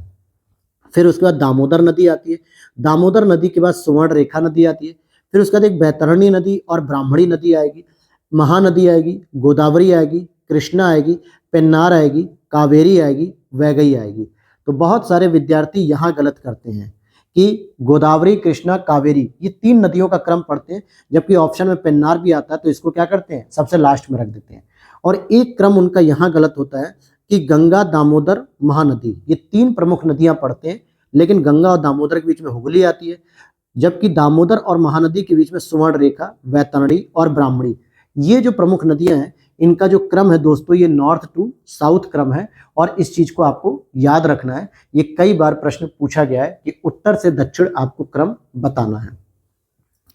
फिर उसके बाद दामोदर नदी आती है। दामोदर नदी के बाद सुवर्ण रेखा नदी आती है। फिर उसके बाद एक बैतरणी नदी और ब्राह्मणी नदी आएगी, महानदी आएगी, गोदावरी आएगी, कृष्णा आएगी, पेन्नार आएगी, कावेरी आएगी, वैगई आएगी। तो बहुत सारे विद्यार्थी यहाँ गलत करते हैं कि गोदावरी, कृष्णा, कावेरी, ये 3 नदियों का क्रम पढ़ते हैं, जबकि ऑप्शन में पेन्नार भी आता है, तो इसको क्या करते हैं, सबसे लास्ट में रख देते हैं। और एक क्रम उनका यहाँ गलत होता है कि गंगा, दामोदर, महानदी, ये 3 प्रमुख नदियाँ पढ़ते हैं, लेकिन गंगा और दामोदर के बीच में हुगली आती है। जबकि दामोदर और महानदी के बीच में सुवर्ण रेखा, वैतरणी और ब्राह्मणी, ये जो प्रमुख नदियां हैं इनका जो क्रम है दोस्तों ये नॉर्थ टू साउथ क्रम है। और इस चीज को आपको याद रखना है, ये कई बार प्रश्न पूछा गया है कि उत्तर से दक्षिण आपको क्रम बताना है।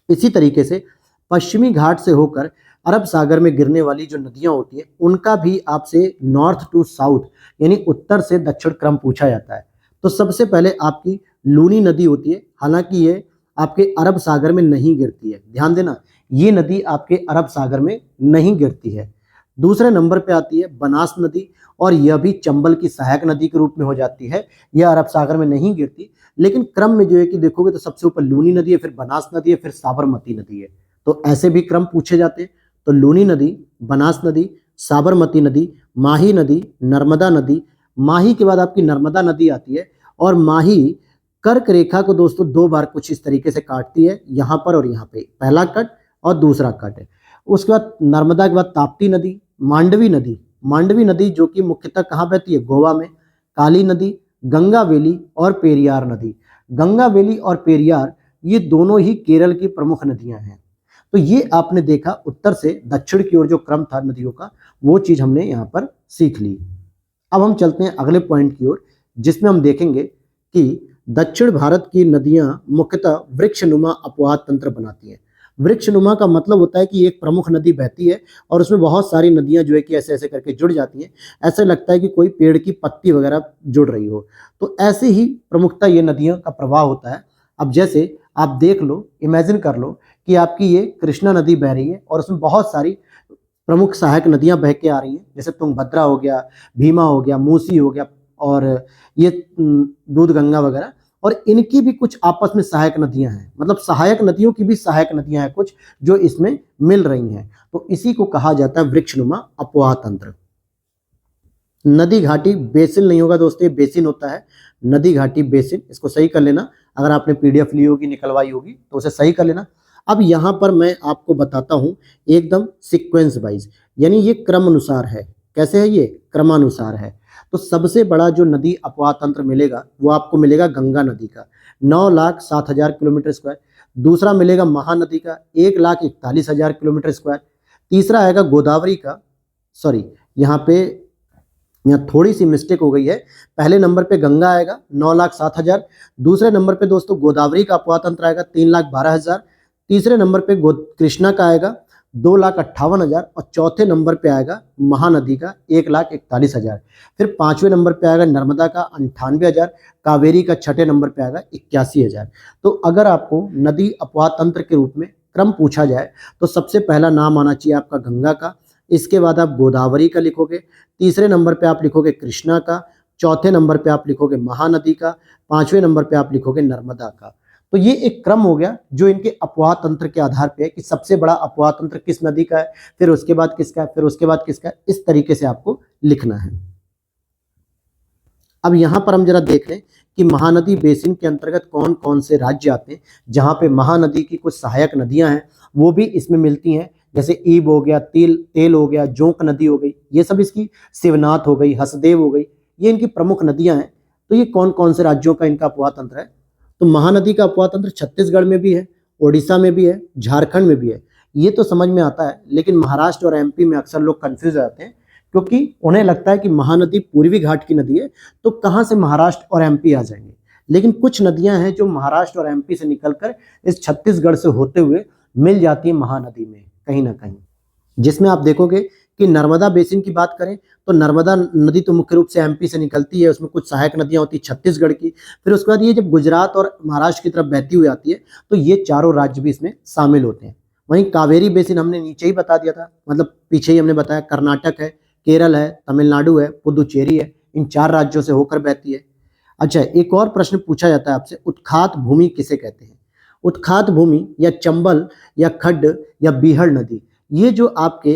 इसी तरीके से पश्चिमी घाट से होकर अरब सागर में गिरने वाली जो नदियां होती है उनका भी आपसे नॉर्थ टू साउथ यानी उत्तर से दक्षिण क्रम पूछा जाता है। तो सबसे पहले आपकी लूनी नदी होती है, हालांकि ये आपके अरब सागर में नहीं गिरती है, ध्यान देना ये नदी आपके अरब सागर में नहीं गिरती है। दूसरे नंबर पे आती है बनास नदी, और यह भी चंबल की सहायक नदी के रूप में हो जाती है, यह अरब सागर में नहीं गिरती। लेकिन क्रम में जो है कि देखोगे तो सबसे ऊपर लूनी नदी है, फिर बनास नदी है, फिर साबरमती नदी है। तो ऐसे भी क्रम पूछे जाते हैं। तो लूनी नदी, बनास नदी, साबरमती नदी, माही नदी, नर्मदा नदी। माही के बाद आपकी नर्मदा नदी आती है, और माही कर्क रेखा को दोस्तों दो बार कुछ इस तरीके से काटती है, यहाँ पर और यहाँ पे, पहला कट और दूसरा कट है। उसके बाद नर्मदा के बाद ताप्ती नदी, मांडवी नदी, मांडवी नदी जो कि मुख्यतः कहाँ बहती है, गोवा में, काली नदी, गंगावेली और पेरियार नदी। गंगावेली और पेरियार ये दोनों ही केरल की प्रमुख नदियां हैं। तो ये आपने देखा उत्तर से दक्षिण की ओर जो क्रम था नदियों का, वो चीज हमने यहाँ पर सीख ली। अब हम चलते हैं अगले पॉइंट की ओर, जिसमें हम देखेंगे कि दक्षिण भारत की नदियां मुख्यतः वृक्षनुमा अपवाद तंत्र बनाती हैं। वृक्षनुमा का मतलब होता है कि एक प्रमुख नदी बहती है और उसमें बहुत सारी नदियां जो है कि ऐसे ऐसे करके जुड़ जाती हैं, ऐसे लगता है कि कोई पेड़ की पत्ती वगैरह जुड़ रही हो। तो ऐसे ही प्रमुखता ये नदियों का प्रवाह होता है। अब जैसे आप देख लो, इमेजिन कर लो कि आपकी ये कृष्णा नदी बह रही है और उसमें बहुत सारी प्रमुख सहायक नदियां बह के आ रही हैं, जैसे तुंगभद्रा हो गया, भीमा हो गया, मूसी हो गया, और ये दूध गंगा वगैरह। और इनकी भी कुछ आपस में सहायक नदियां हैं, मतलब सहायक नदियों की भी सहायक नदियां हैं कुछ जो इसमें मिल रही हैं। तो इसी को कहा जाता है वृक्षनुमा अपवाह तंत्र। नदी घाटी बेसिन नहीं होगा दोस्तों, ये बेसिन होता है, नदी घाटी बेसिन, इसको सही कर लेना। अगर आपने पीडीएफ ली होगी, निकलवाई होगी, तो उसे सही कर लेना। अब यहाँ पर मैं आपको बताता हूँ एकदम सीक्वेंस वाइज, यानी ये क्रम अनुसार है। कैसे है ये? क्रमानुसार है। तो सबसे बड़ा जो नदी अपवाह तंत्र मिलेगा वो आपको मिलेगा गंगा नदी का, 9,07,000 किलोमीटर स्क्वायर। दूसरा मिलेगा महानदी का, 1,41,000 किलोमीटर स्क्वायर। तीसरा आएगा गोदावरी का, सॉरी यहाँ थोड़ी सी मिस्टेक हो गई है, पहले नंबर पे गंगा आएगा 9,07,000, दूसरे नंबर पे दोस्तों गोदावरी का अपवाह तंत्र आएगा 3,12,000, तीसरे नंबर पे कृष्णा का आएगा 2,58,000, और चौथे नंबर पे आएगा महानदी का 1,41,000। फिर पांचवें नंबर पे आएगा नर्मदा का 98,000, कावेरी का छठे नंबर पे आएगा 81,000। तो अगर आपको नदी अपवाह तंत्र के रूप में क्रम पूछा जाए तो सबसे पहला नाम आना चाहिए आपका गंगा का, इसके बाद आप गोदावरी का लिखोगे, तीसरे नंबर पे आप लिखोगे कृष्णा का, चौथे नंबर पे आप लिखोगे महानदी का, पांचवें नंबर पे आप लिखोगे नर्मदा का। तो ये एक क्रम हो गया जो इनके अपवाह तंत्र के आधार पे है कि सबसे बड़ा अपवाह तंत्र किस नदी का है, फिर उसके बाद किसका है, फिर उसके बाद किसका है, इस तरीके से आपको लिखना है। अब यहाँ पर हम जरा देख लें कि महानदी बेसिन के अंतर्गत कौन कौन से राज्य आते हैं, जहाँ पे महानदी की कुछ सहायक नदियां हैं वो भी इसमें मिलती हैं, जैसे ईब हो गया, तेल हो गया, जोंक नदी हो गई, ये सब इसकी, शिवनाथ हो गई, हसदेव हो गई, ये इनकी प्रमुख नदियां हैं। तो ये कौन कौन से राज्यों का इनका अपवाह तंत्र है? तो महानदी का अपवाह तंत्र छत्तीसगढ़ में भी है, ओडिशा में भी है, झारखंड में भी है। ये तो समझ में आता है, लेकिन महाराष्ट्र और एमपी में अक्सर लोग कंफ्यूज हो जाते हैं, क्योंकि उन्हें लगता है कि महानदी पूर्वी घाट की नदी है तो कहाँ से महाराष्ट्र और एमपी आ जाएंगे। लेकिन कुछ नदियां हैं जो महाराष्ट्र और एमपी से निकलकर इस छत्तीसगढ़ से होते हुए मिल जाती है महानदी में कहीं ना कहीं, जिसमें आप देखोगे कि नर्मदा बेसिन की बात करें तो नर्मदा नदी तो मुख्य रूप से एमपी से निकलती है, उसमें कुछ सहायक नदियां होती है छत्तीसगढ़ की। फिर उसके बाद ये जब गुजरात और महाराष्ट्र की तरफ बहती हुई आती है तो ये चारों राज्य भी इसमें शामिल होते हैं। वहीं कावेरी बेसिन हमने नीचे ही बता दिया था, मतलब पीछे ही हमने बताया, कर्नाटक है, केरल है, तमिलनाडु है, पुदुचेरी है, इन 4 राज्यों से होकर बहती है। अच्छा, एक और प्रश्न पूछा जाता है आपसे, उत्खात भूमि किसे कहते हैं? उत्खात भूमि या चंबल या खड्ड या बीहड़ नदी, ये जो आपके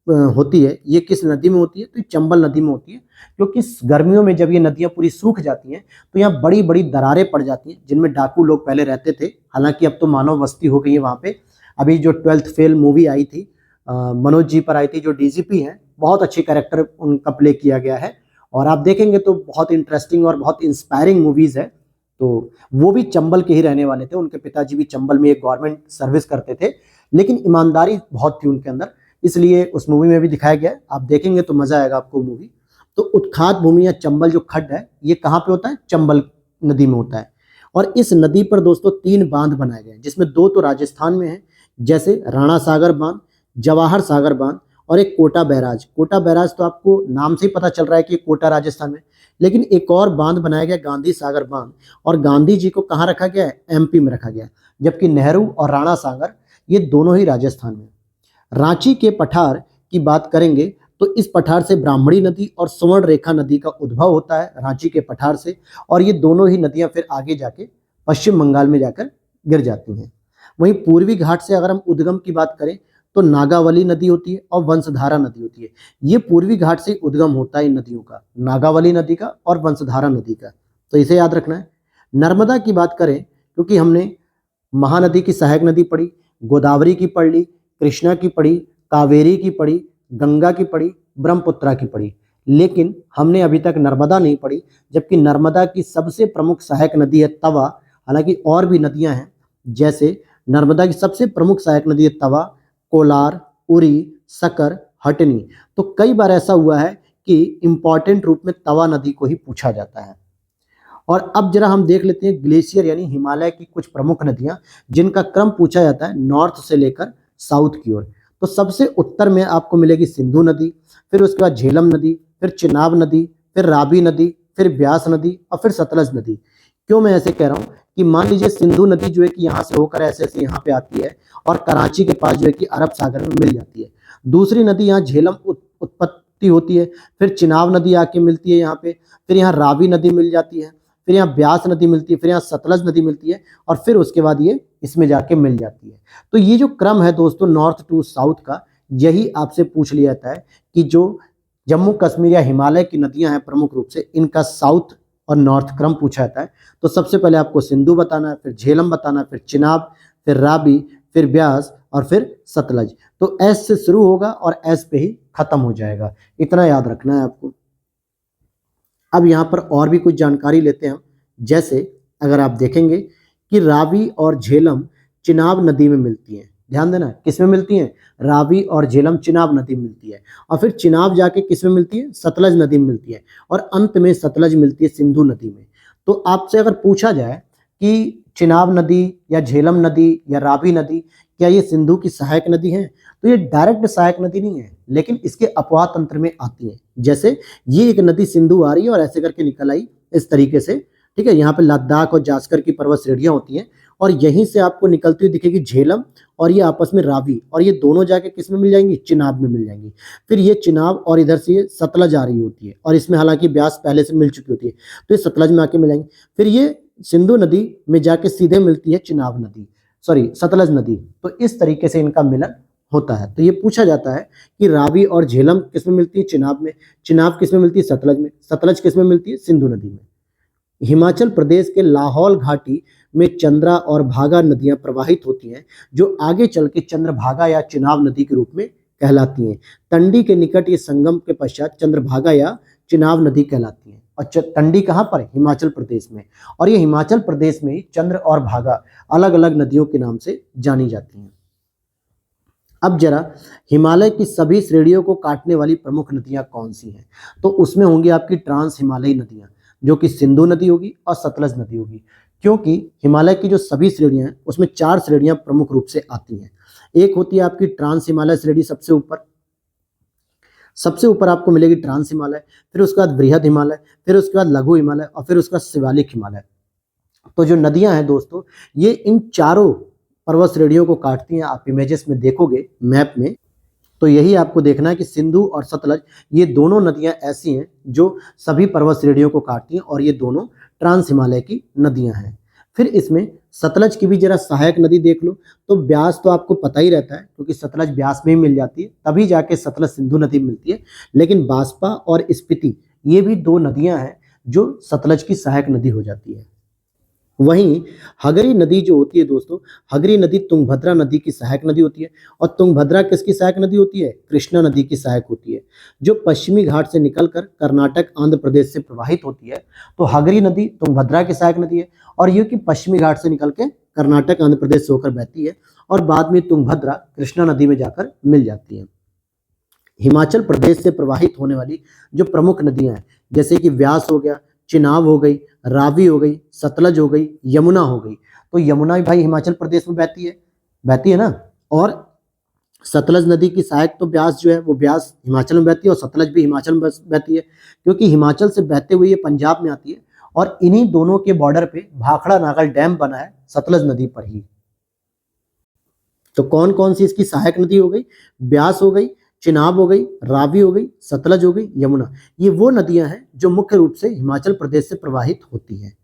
होती है, ये किस नदी में होती है? तो चंबल नदी में होती है, क्योंकि गर्मियों में जब ये नदियां पूरी सूख जाती हैं तो यहाँ बड़ी बड़ी दरारें पड़ जाती हैं, जिनमें डाकू लोग पहले रहते थे। हालांकि अब तो मानव बस्ती हो गई है वहाँ पे। अभी जो 12th फेल मूवी आई थी, मनोज जी पर आई थी, जो डीजीपी हैं, बहुत अच्छी कैरेक्टर उनका प्ले किया गया है, और आप देखेंगे तो बहुत इंटरेस्टिंग और बहुत इंस्पायरिंग मूवीज है। तो वो भी चंबल के ही रहने वाले थे, उनके पिताजी भी चंबल में एक गवर्नमेंट सर्विस करते थे, लेकिन ईमानदारी बहुत थी उनके अंदर, इसलिए उस मूवी में भी दिखाया गया है। आप देखेंगे तो मजा आएगा आपको मूवी। तो उत्खात भूमि या चंबल जो खड्ड है ये कहाँ पे होता है? चंबल नदी में होता है। और इस नदी पर दोस्तों 3 बांध बनाए गए हैं, जिसमें 2 तो राजस्थान में है, जैसे राणा सागर बांध, जवाहर सागर बांध और एक कोटा बैराज। कोटा बैराज तो आपको नाम से ही पता चल रहा है कि कोटा राजस्थान में, लेकिन एक और बांध बनाया गया गांधी सागर बांध, और गांधी जी को कहाँ रखा गया है? एमपी में रखा गया है, जबकि नेहरू और राणा सागर ये दोनों ही राजस्थान में। रांची के पठार की बात करेंगे तो इस पठार से ब्राह्मणी नदी और सुवर्ण रेखा नदी का उद्भव होता है, रांची के पठार से, और ये दोनों ही नदियां फिर आगे जाके पश्चिम बंगाल में जाकर गिर जाती हैं। वहीं पूर्वी घाट से अगर हम उद्गम की बात करें तो नागावली नदी होती है और वंशधारा नदी होती है। ये पूर्वी घाट से उद्गम होता है इन नदियों का, नागावली नदी का और वंशधारा नदी का, तो इसे याद रखना है। नर्मदा की बात करें, क्योंकि हमने महानदी की सहायक नदी पढ़ी, गोदावरी की पढ़ ली, कृष्णा की पढ़ी, कावेरी की पढ़ी, गंगा की पढ़ी, ब्रह्मपुत्रा की पढ़ी, लेकिन हमने अभी तक नर्मदा नहीं पढ़ी, जबकि नर्मदा की सबसे प्रमुख सहायक नदी है तवा। हालांकि और भी नदियां हैं, जैसे नर्मदा की सबसे प्रमुख सहायक नदी है तवा, कोलार, उरी, सकर, हटनी। तो कई बार ऐसा हुआ है कि इंपॉर्टेंट रूप में तवा नदी को ही पूछा जाता है। और अब जरा हम देख लेते हैं ग्लेशियर यानी हिमालय की कुछ प्रमुख नदियां, जिनका क्रम पूछा जाता है नॉर्थ से लेकर साउथ की ओर। तो सबसे उत्तर में आपको मिलेगी सिंधु नदी, फिर उसके बाद झेलम नदी, फिर चिनाब नदी, फिर रावी नदी, फिर ब्यास नदी और फिर सतलज नदी। क्यों मैं ऐसे कह रहा हूँ कि मान लीजिए सिंधु नदी जो है कि यहाँ से होकर ऐसे ऐसे यहाँ पे आती है और कराची के पास जो है कि अरब सागर में मिल जाती है। दूसरी नदी यहाँ झेलम उत्पत्ति होती है, फिर चिनाब नदी आके मिलती है यहाँ पे, फिर यहाँ रावी नदी मिल जाती है, फिर यहाँ ब्यास नदी मिलती है, फिर यहाँ सतलज नदी मिलती है, और फिर उसके बाद ये इसमें जाके मिल जाती है। तो ये जो क्रम है दोस्तों नॉर्थ टू साउथ का, यही आपसे पूछ लिया जाता है कि जो जम्मू कश्मीर या हिमालय की नदियां हैं प्रमुख रूप से, इनका साउथ और नॉर्थ क्रम पूछा जाता है। तो सबसे पहले आपको सिंधु बताना है, फिर झेलम बताना है, फिर चिनाब, फिर रावी, फिर ब्यास और फिर सतलज। तो एस से शुरू होगा और एस पे ही खत्म हो जाएगा, इतना याद रखना है आपको। अब यहाँ पर और भी कुछ जानकारी लेते हैं हम, जैसे अगर आप देखेंगे कि रावी और झेलम चिनाब नदी में मिलती हैं। ध्यान देना, किस में मिलती हैं? रावी और झेलम चिनाब नदी में मिलती है, और फिर चिनाब जाके किस में मिलती है? सतलज नदी में मिलती है, और अंत में सतलज मिलती है सिंधु नदी में। तो आपसे अगर पूछा जाए कि चिनाब नदी या झेलम नदी या रावी नदी क्या ये सिंधु की सहायक नदी है, तो ये डायरेक्ट सहायक नदी नहीं है, लेकिन इसके अपवाह तंत्र में आती है। जैसे ये एक नदी सिंधु आ रही है और ऐसे करके निकल आई इस तरीके से, ठीक है। यहाँ पे लद्दाख और जास्कर की पर्वत श्रेणियां होती हैं, और यहीं से आपको निकलती हुई दिखेगी झेलम, और ये आपस में रावी, और ये दोनों जाके किस में मिल जाएंगी? चिनाब में मिल जाएंगी। फिर ये चिनाब और इधर से ये सतलज आ रही होती है, और इसमें हालांकि ब्यास पहले से मिल चुकी होती है, तो ये सतलज में आके मिल जाएंगी। फिर ये सिंधु नदी में जाके सीधे मिलती है चिनाब नदी, सॉरी सतलज नदी। तो इस तरीके से इनका मिलन होता है। तो ये पूछा जाता है कि रावी और झेलम किस में मिलती है? चिनाब में। चिनाब किस में मिलती है? सतलज में। सतलज किस में मिलती है? सिंधु नदी में। हिमाचल प्रदेश के लाहौल घाटी में चंद्रा और भागा नदियां प्रवाहित होती हैं, जो आगे चल के चंद्रभागा या चिनाब नदी के रूप में कहलाती हैं। तंडी के निकट ये संगम के पश्चात चंद्रभागा या चिनाब नदी कहलाती हैं। और तंडी कहाँ पर? हिमाचल प्रदेश में। और ये हिमाचल प्रदेश में ही चंद्र और भागा अलग अलग नदियों के नाम से जानी जाती हैं। अब जरा हिमालय की सभी श्रेणियों को काटने वाली प्रमुख नदियां कौन सी हैं? तो उसमें होंगी आपकी ट्रांस हिमालयी नदियां, जो कि सिंधु नदी होगी और सतलज नदी होगी। क्योंकि हिमालय की जो सभी श्रेणियां हैं उसमें 4 श्रेणियां प्रमुख रूप से आती हैं। एक होती है आपकी ट्रांस हिमालय श्रेणी, सबसे ऊपर आपको मिलेगी ट्रांस हिमालय, फिर उसके बाद बृहद हिमालय, फिर उसके बाद लघु हिमालय और फिर उसका शिवालिक हिमालय। तो जो नदियां हैं दोस्तों, ये इन चारों पर्वत श्रेणियों को काटती हैं। आप इमेजेस में देखोगे मैप में, तो यही आपको देखना है कि सिंधु और सतलज ये दोनों नदियां ऐसी हैं जो सभी पर्वत श्रेणियों को काटती हैं, और ये दोनों ट्रांस हिमालय की नदियां हैं। फिर इसमें सतलज की भी जरा सहायक नदी देख लो, तो ब्यास तो आपको पता ही रहता है, क्योंकि सतलज ब्यास में ही मिल जाती है, तभी जाके सतलज सिंधु नदी मिलती है। लेकिन बास्पा और स्पीति ये भी 2 नदियां हैं जो सतलज की सहायक नदी हो जाती है। वहीं हगरी नदी जो होती है दोस्तों, हगरी नदी तुंगभद्रा नदी की सहायक नदी होती है। और तुंगभद्रा किसकी सहायक नदी होती है? कृष्णा नदी की सहायक होती है, जो पश्चिमी घाट से निकलकर कर्नाटक आंध्र प्रदेश से प्रवाहित होती है। तो हगरी नदी तुंगभद्रा की सहायक नदी है, और ये कि पश्चिमी घाट से निकल के कर्नाटक आंध्र प्रदेश से होकर बहती है, और बाद में तुंगभद्रा कृष्णा नदी में जाकर मिल जाती है। हिमाचल प्रदेश से प्रवाहित होने वाली जो प्रमुख नदियां हैं, जैसे कि व्यास हो गया, चिनाब हो गई, रावी हो गई, सतलज हो गई, यमुना हो गई। तो यमुना भी भाई हिमाचल प्रदेश में बहती है ना। और सतलज नदी की सहायक तो ब्यास जो है वो ब्यास हिमाचल में बहती है, और सतलज भी हिमाचल में बहती है, क्योंकि हिमाचल से बहते हुए ये पंजाब में आती है। और इन्हीं दोनों के बॉर्डर पे भाखड़ा नागल डैम बना है सतलज नदी पर ही। तो कौन कौन सी इसकी सहायक नदी हो गई? ब्यास हो गई, चिनाब हो गई, रावी हो गई, सतलज हो गई, यमुना। ये वो नदियां हैं जो मुख्य रूप से हिमाचल प्रदेश से प्रवाहित होती हैं।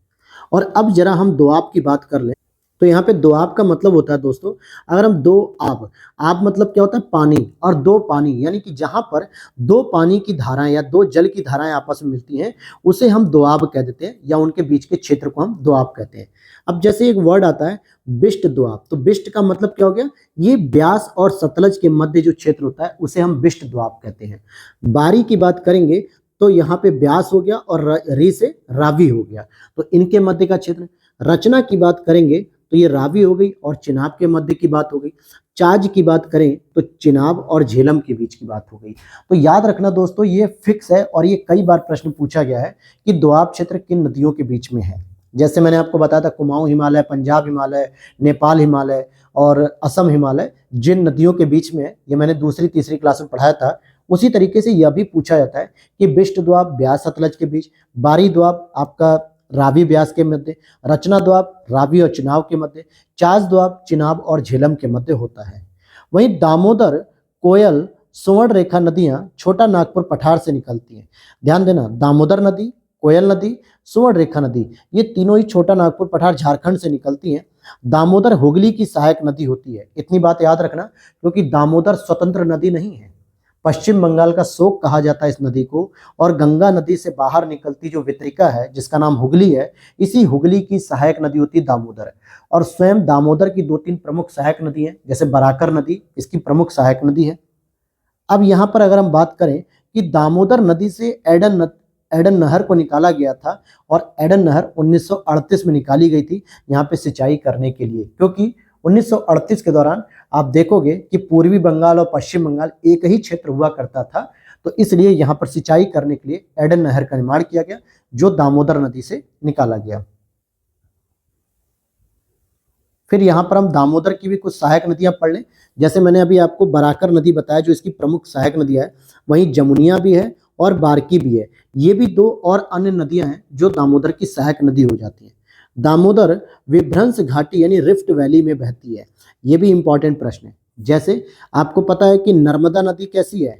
और अब जरा हम दोआब की बात कर लें। तो यहाँ पे दोआब का मतलब होता है दोस्तों, अगर हम दो आब, आब मतलब क्या होता है? पानी, और दो पानी यानी कि जहां पर दो पानी की धाराएं या दो जल की धाराएं आपस में मिलती हैं, उसे हम दोआब कह देते हैं, या उनके बीच के क्षेत्र को हम दोआब कहते हैं। अब जैसे एक वर्ड आता है बिष्ट दोआब, तो बिष्ट का मतलब क्या हो गया? ये ब्यास और सतलज के मध्य जो क्षेत्र होता है उसे हम बिष्ट दोआब कहते हैं। बारी की बात करेंगे तो यहाँ पे ब्यास हो गया, और री से रावी हो गया, तो इनके मध्य का क्षेत्र। रचना की बात करेंगे तो ये रावी हो गई और चिनाब के मध्य की बात हो गई। चाज की बात करें तो चिनाब और झेलम के बीच की बात हो गई। तो याद रखना दोस्तों, ये फिक्स है, और ये कई बार प्रश्न पूछा गया है कि दोआब क्षेत्र किन नदियों के बीच में है। जैसे मैंने आपको बताया था, कुमाऊं हिमालय, पंजाब हिमालय, नेपाल हिमालय और असम हिमालय जिन नदियों के बीच में है, ये मैंने दूसरी तीसरी क्लास में पढ़ाया था। उसी तरीके से यह भी पूछा जाता है कि बिष्ट दोआब ब्यास सतलज के बीच, बारी दोआब आपका रावी ब्यास के मध्य, रचना दोआब रावी और चिनाब के मध्य, चास दोआब चिनाब और झेलम के मध्य होता है। वहीं दामोदर, कोयल, सुवर्ण रेखा नदियां छोटा नागपुर पठार से निकलती हैं। ध्यान देना, दामोदर नदी, कोयल नदी, सुवर्ण रेखा नदी, ये तीनों ही छोटा नागपुर पठार झारखंड से निकलती हैं। दामोदर हुगली की सहायक नदी होती है, इतनी बात याद रखना, क्योंकि दामोदर स्वतंत्र नदी नहीं है। पश्चिम बंगाल का शोक कहा जाता है इस नदी को, और गंगा नदी से बाहर निकलती जो वितरिका है जिसका नाम हुगली है, इसी हुगली की सहायक नदी होती है दामोदर। और स्वयं दामोदर की दो तीन प्रमुख सहायक नदी हैं, जैसे बराकर नदी इसकी प्रमुख सहायक नदी है। अब यहाँ पर अगर हम बात करें कि दामोदर नदी से एडन नहर को निकाला गया था, और एडन नहर 1938 में निकाली गई थी यहाँ पे सिंचाई करने के लिए, क्योंकि 1938 के दौरान आप देखोगे कि पूर्वी बंगाल और पश्चिम बंगाल एक ही क्षेत्र हुआ करता था, तो इसलिए यहाँ पर सिंचाई करने के लिए एडन नहर का निर्माण किया गया, जो दामोदर नदी से निकाला गया। फिर यहाँ पर हम दामोदर की भी कुछ सहायक नदियां पढ़ लें। जैसे मैंने अभी आपको बराकर नदी बताया जो इसकी प्रमुख सहायक नदियां है, वहीं जमुनिया भी है और बारकी भी है। ये भी दो और अन्य नदियां हैं जो दामोदर की सहायक नदी हो जाती हैं। दामोदर विभ्रंश घाटी यानी रिफ्ट वैली में बहती है, ये भी इंपॉर्टेंट प्रश्न है। जैसे आपको पता है कि नर्मदा नदी कैसी है?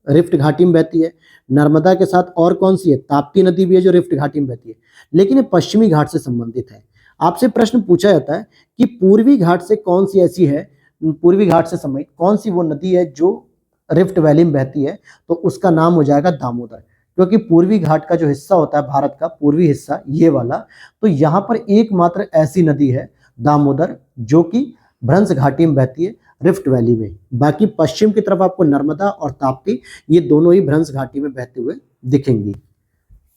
रिफ्ट घाटी में बहती है। नर्मदा के साथ और कौन सी है? ताप्ती नदी भी है जो रिफ्ट घाटी में बहती है, लेकिन ये पश्चिमी घाट से संबंधित है। आपसे प्रश्न पूछा जाता है कि पूर्वी घाट से कौन सी ऐसी है, पूर्वी घाट से संबंधित कौन सी वो नदी है जो रिफ्ट वैली में बहती है, तो उसका नाम हो जाएगा दामोदर। क्योंकि पूर्वी घाट का जो हिस्सा होता है भारत का पूर्वी हिस्सा ये वाला, तो यहाँ पर एकमात्र ऐसी नदी है दामोदर जो कि भ्रंश घाटी में बहती है रिफ्ट वैली में। बाकी पश्चिम की तरफ आपको नर्मदा और ताप्ती ये दोनों ही भ्रंश घाटी में बहते हुए दिखेंगी।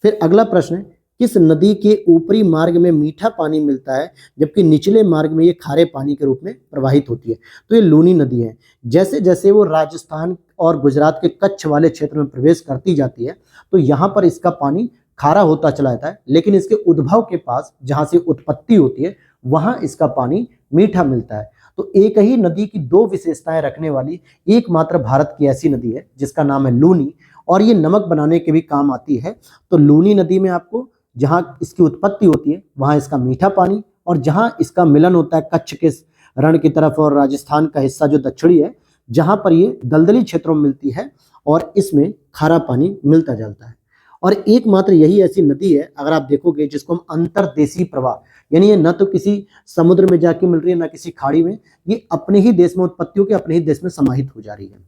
फिर अगला प्रश्न है, किस नदी के ऊपरी मार्ग में मीठा पानी मिलता है जबकि निचले मार्ग में ये खारे पानी के रूप में प्रवाहित होती है? तो ये लूनी नदी है। जैसे जैसे वो राजस्थान और गुजरात के कच्छ वाले क्षेत्र में प्रवेश करती जाती है, तो यहाँ पर इसका पानी खारा होता चला जाता है, लेकिन इसके उद्भव के पास जहाँ से उत्पत्ति होती है वहाँ इसका पानी मीठा मिलता है। तो एक ही नदी की दो विशेषताएं रखने वाली एकमात्र भारत की ऐसी नदी है जिसका नाम है लूनी, और ये नमक बनाने के भी काम आती है। तो लूनी नदी में आपको जहाँ इसकी उत्पत्ति होती है वहाँ इसका मीठा पानी, और जहाँ इसका मिलन होता है कच्छ के रण की तरफ और राजस्थान का हिस्सा जो दक्षिणी है, जहाँ पर ये दलदली क्षेत्रों में मिलती है और इसमें खारा पानी मिलता जाता है। और एकमात्र यही ऐसी नदी है अगर आप देखोगे जिसको हम अंतर्देशीय प्रवाह, यानी ये न तो किसी समुद्र में जाके मिल रही है न किसी खाड़ी में, ये अपने ही देश में उत्पत्ति होकर अपने ही देश में समाहित हो जा रही है।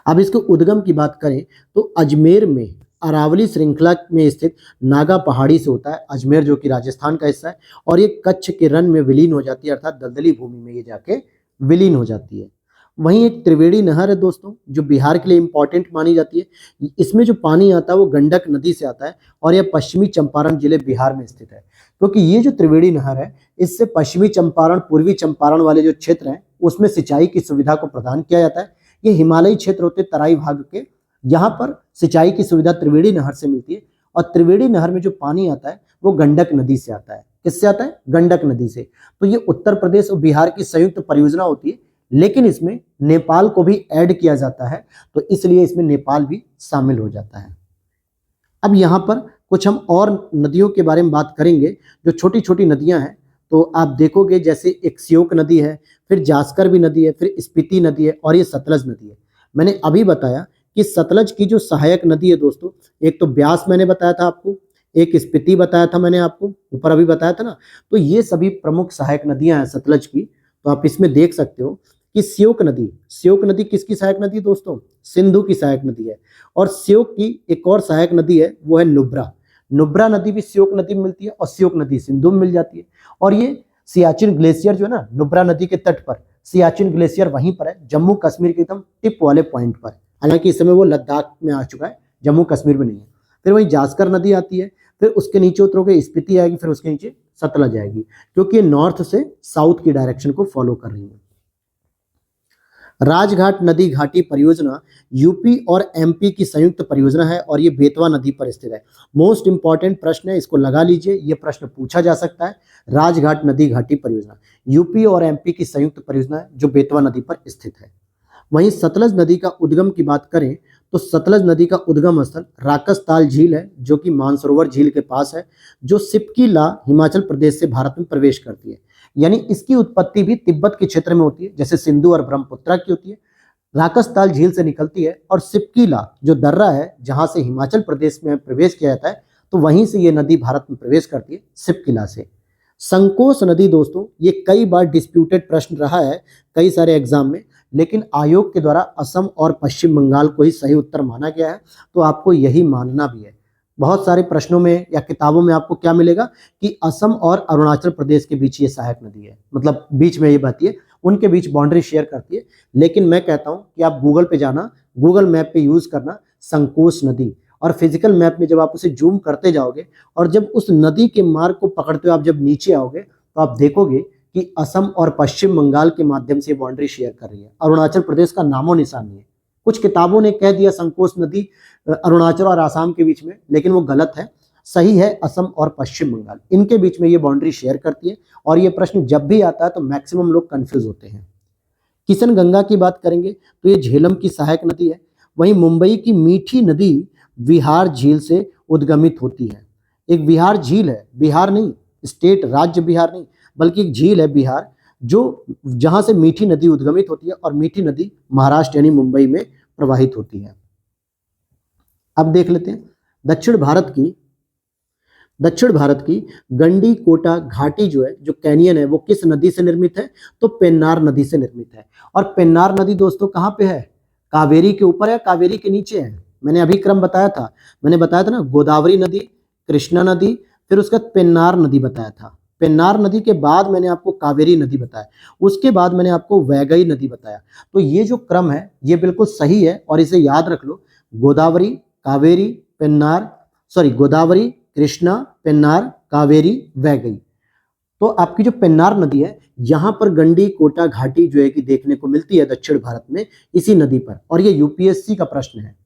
अब इसके उद्गम की बात करें तो अजमेर में अरावली श्रृंखला में स्थित नागा पहाड़ी से होता है, अजमेर जो कि राजस्थान का हिस्सा है, और ये कच्छ के रण में विलीन हो जाती है, अर्थात दलदली भूमि में ये जाके विलीन हो जाती है। वहीं एक त्रिवेणी नहर है दोस्तों, जो बिहार के लिए इंपॉर्टेंट मानी जाती है। इसमें जो पानी आता है वो गंडक नदी से आता है, और यह पश्चिमी चंपारण जिले बिहार में स्थित है। क्योंकि ये जो त्रिवेणी नहर है, इससे पश्चिमी चंपारण, पूर्वी चंपारण वाले जो क्षेत्र हैं उसमें सिंचाई की सुविधा को प्रदान किया जाता है। ये हिमालयी क्षेत्र होते तराई भाग के, यहाँ पर सिंचाई की सुविधा त्रिवेणी नहर से मिलती है। और त्रिवेणी नहर में जो पानी आता है वो गंडक नदी से आता है। किससे आता है? गंडक नदी से। तो ये उत्तर प्रदेश और बिहार की संयुक्त परियोजना होती है, लेकिन इसमें नेपाल को भी ऐड किया जाता है, तो इसलिए इसमें नेपाल भी शामिल हो जाता है। अब यहाँ पर कुछ हम और नदियों के बारे में बात करेंगे, जो छोटी छोटी नदियां हैं। तो आप देखोगे जैसे एक श्योक नदी है, फिर जास्कर भी नदी है, फिर स्पीति नदी है, और ये सतलज नदी है। मैंने अभी बताया कि सतलज की जो सहायक नदी है दोस्तों, एक तो ब्यास मैंने बताया था आपको, एक स्पीति बताया था मैंने आपको, ऊपर अभी बताया था ना। तो ये सभी प्रमुख सहायक नदियां हैं सतलज की। तो आप इसमें देख सकते हो कि श्योक नदी किसकी सहायक नदी दोस्तों? सिंधु की सहायक नदी है। और श्योक की एक और सहायक नदी है, वो है नुब्रा नदी भी श्योक नदी में मिलती है, और श्योक नदी सिंधु में मिल जाती है। और ये सियाचिन ग्लेशियर जो है ना, नुब्रा नदी के तट पर सियाचिन ग्लेशियर वहीं पर है, जम्मू कश्मीर के एकदम टिप वाले पॉइंट पर। हालांकि इस समय वो लद्दाख में आ चुका है, जम्मू कश्मीर में नहीं है। फिर वहीं जास्कर नदी आती है, फिर उसके नीचे उतरोगे स्पीति आएगी, फिर उसके नीचे सतलज आएगी, क्योंकि ये नॉर्थ से साउथ की डायरेक्शन को फॉलो कर रही है। राजघाट नदी घाटी परियोजना यूपी और एमपी की संयुक्त परियोजना है, और ये बेतवा नदी पर स्थित है। मोस्ट इंपॉर्टेंट प्रश्न है, इसको लगा लीजिए, ये प्रश्न पूछा जा सकता है। राजघाट नदी घाटी परियोजना यूपी और एमपी की संयुक्त परियोजना है, जो बेतवा नदी पर स्थित है। वहीं सतलज नदी का उद्गम की बात करें तो सतलज नदी का उद्गम स्थल राकसताल झील है, जो कि मानसरोवर झील के पास है, जो सिपकीला हिमाचल प्रदेश से भारत में प्रवेश करती है। यानी इसकी उत्पत्ति भी तिब्बत के क्षेत्र में होती है, जैसे सिंधु और ब्रह्मपुत्रा की होती है। राकसताल झील से निकलती है, और सिपकीला जो दर्रा है जहां से हिमाचल प्रदेश में प्रवेश किया जाता है, तो वहीं से ये नदी भारत में प्रवेश करती है, सिपकीला से। संकोस नदी दोस्तों, ये कई बार डिस्प्यूटेड प्रश्न रहा है कई सारे एग्जाम में, लेकिन आयोग के द्वारा असम और पश्चिम बंगाल को ही सही उत्तर माना गया है, तो आपको यही मानना भी है। बहुत सारे प्रश्नों में या किताबों में आपको क्या मिलेगा कि असम और अरुणाचल प्रदेश के बीच ये सहायक नदी है, मतलब बीच में ये बहती है, उनके बीच बाउंड्री शेयर करती है। लेकिन मैं कहता हूं कि आप गूगल पे जाना, गूगल मैप पे यूज करना संकोस नदी, और फिजिकल मैप में जब आप उसे जूम करते जाओगे और जब उस नदी के मार्ग को पकड़ते हुए आप जब नीचे आओगे, तो आप देखोगे कि असम और पश्चिम बंगाल के माध्यम से बाउंड्री शेयर कर रही है। अरुणाचल प्रदेश का नामो निशान नहीं है। कुछ किताबों ने कह दिया संकोस नदी अरुणाचल और आसाम के बीच में, लेकिन वो गलत है। सही है असम और पश्चिम बंगाल, इनके बीच में ये बाउंड्री शेयर करती है। और ये प्रश्न जब भी आता है तो मैक्सिमम लोग कंफ्यूज होते हैं। किशन गंगा की बात करेंगे तो ये झेलम की सहायक नदी है। वहीं मुंबई की मीठी नदी विहार झील से उद्गमित होती है। एक विहार झील है, बिहार नहीं, स्टेट राज्य बिहार नहीं, बल्कि एक झील है बिहार, जो जहां से मीठी नदी उद्गमित होती है, और मीठी नदी महाराष्ट्र यानी मुंबई में प्रवाहित होती है। अब देख लेते हैं दक्षिण भारत की गंडी कोटा घाटी जो है, जो कैनियन है, वो किस नदी से निर्मित है? तो पेन्नार नदी से निर्मित है। और पेन्नार नदी दोस्तों कहाँ पे है? कावेरी के ऊपर है, कावेरी के नीचे है। मैंने अभी क्रम बताया था, ना, गोदावरी नदी, कृष्णा नदी, फिर उसके बाद पेन्नार नदी बताया था। पेन्नार नदी के बाद मैंने आपको कावेरी नदी बताया, उसके बाद मैंने आपको वैगई नदी बताया। तो ये जो क्रम है ये बिल्कुल सही है, और इसे याद रख लो। गोदावरी, कावेरी, गोदावरी, कृष्णा, पेन्नार, कावेरी, वैगई। तो आपकी जो पेन्नार नदी है, यहाँ पर गंडी कोटा घाटी जो है कि देखने को मिलती है दक्षिण भारत में, इसी नदी पर, और ये यूपीएससी का प्रश्न है।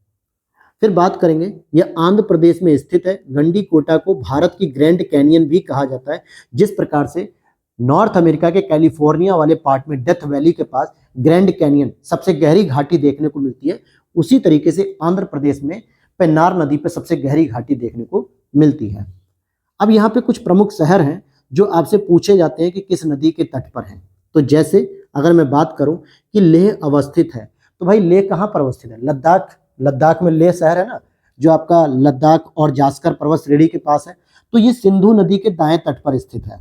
फिर बात करेंगे, यह आंध्र प्रदेश में स्थित है। गंडी कोटा को भारत की ग्रैंड कैनियन भी कहा जाता है। जिस प्रकार से नॉर्थ अमेरिका के कैलिफोर्निया वाले पार्ट में डेथ वैली के पास ग्रैंड कैनियन सबसे गहरी घाटी देखने को मिलती है, उसी तरीके से आंध्र प्रदेश में पेन्नार नदी पर सबसे गहरी घाटी देखने को मिलती है। अब यहाँ पे कुछ प्रमुख शहर हैं जो आपसे पूछे जाते हैं कि किस नदी के तट पर हैं। तो जैसे अगर मैं बात करूं कि लेह अवस्थित है, तो भाई लेह कहाँ पर अवस्थित है? लद्दाख में लेह शहर है ना, जो आपका लद्दाख और जास्कर पर्वत श्रेणी के पास है। तो ये सिंधु नदी के दाएं तट पर स्थित है।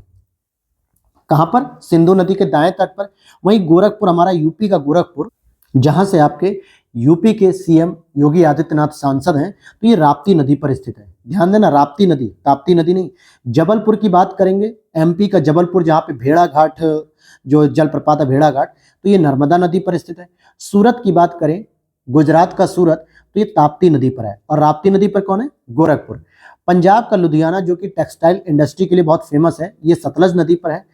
कहां पर? सिंधु नदी के दाएं तट पर। वहीं गोरखपुर, हमारा यूपी का गोरखपुर, जहां से आपके यूपी के सीएम योगी आदित्यनाथ सांसद हैं, तो ये राप्ती नदी पर स्थित है। ध्यान देना, राप्ती नदी, ताप्ती नदी नहीं। जबलपुर की बात करेंगे, एमपी का जबलपुर, जहाँ पे भेड़ा घाट जो जलप्रपात है भेड़ा घाट, तो ये नर्मदा नदी पर स्थित है। सूरत की बात करें, गुजरात का सूरत, तो ये ताप्ती नदी पर है। और राप्ती नदी पर कौन है? गोरखपुर। पंजाब का लुधियाना जो कि टेक्सटाइल इंडस्ट्री के लिए बहुत फेमस है, ये सतलज नदी पर है।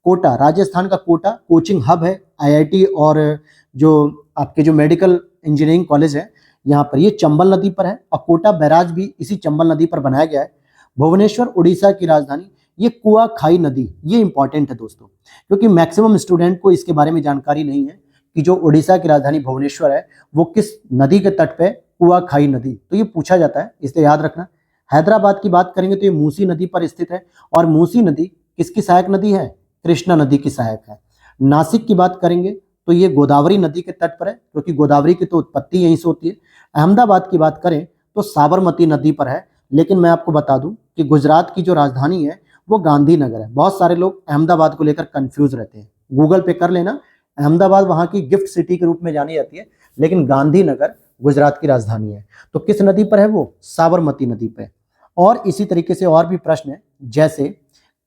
कोटा, राजस्थान का कोटा कोचिंग हब है आईआईटी और जो आपके जो मेडिकल इंजीनियरिंग कॉलेज है यहाँ पर, ये चंबल नदी पर है। और कोटा बैराज भी इसी चंबल नदी पर बनाया गया है। भुवनेश्वर उड़ीसा की राजधानी, ये कुआखाई नदी, ये इंपॉर्टेंट है दोस्तों, क्योंकि मैक्सिमम स्टूडेंट को इसके बारे में जानकारी नहीं है कि जो उड़ीसा की राजधानी भुवनेश्वर है वो किस नदी के तट पे, कुआखाई नदी, तो ये पूछा जाता है, इसलिए याद रखना। हैदराबाद की बात करेंगे तो ये मूसी नदी पर स्थित है। और मूसी नदी किसकी सहायक नदी है? कृष्णा नदी की सहायक है। नासिक की बात करेंगे तो ये गोदावरी नदी के तट पर है, क्योंकि गोदावरी की तो उत्पत्ति यहीं से होती है। अहमदाबाद की बात करें तो साबरमती नदी पर है। लेकिन मैं आपको बता दूं कि गुजरात की जो राजधानी है वो गांधीनगर है। बहुत सारे लोग अहमदाबाद को लेकर कंफ्यूज रहते हैं, गूगल पे कर लेना। अहमदाबाद वहां की गिफ्ट सिटी के रूप में जानी जाती है, लेकिन गांधीनगर गुजरात की राजधानी है। तो किस नदी पर है वो? साबरमती नदी पर। और इसी तरीके से और भी प्रश्न है, जैसे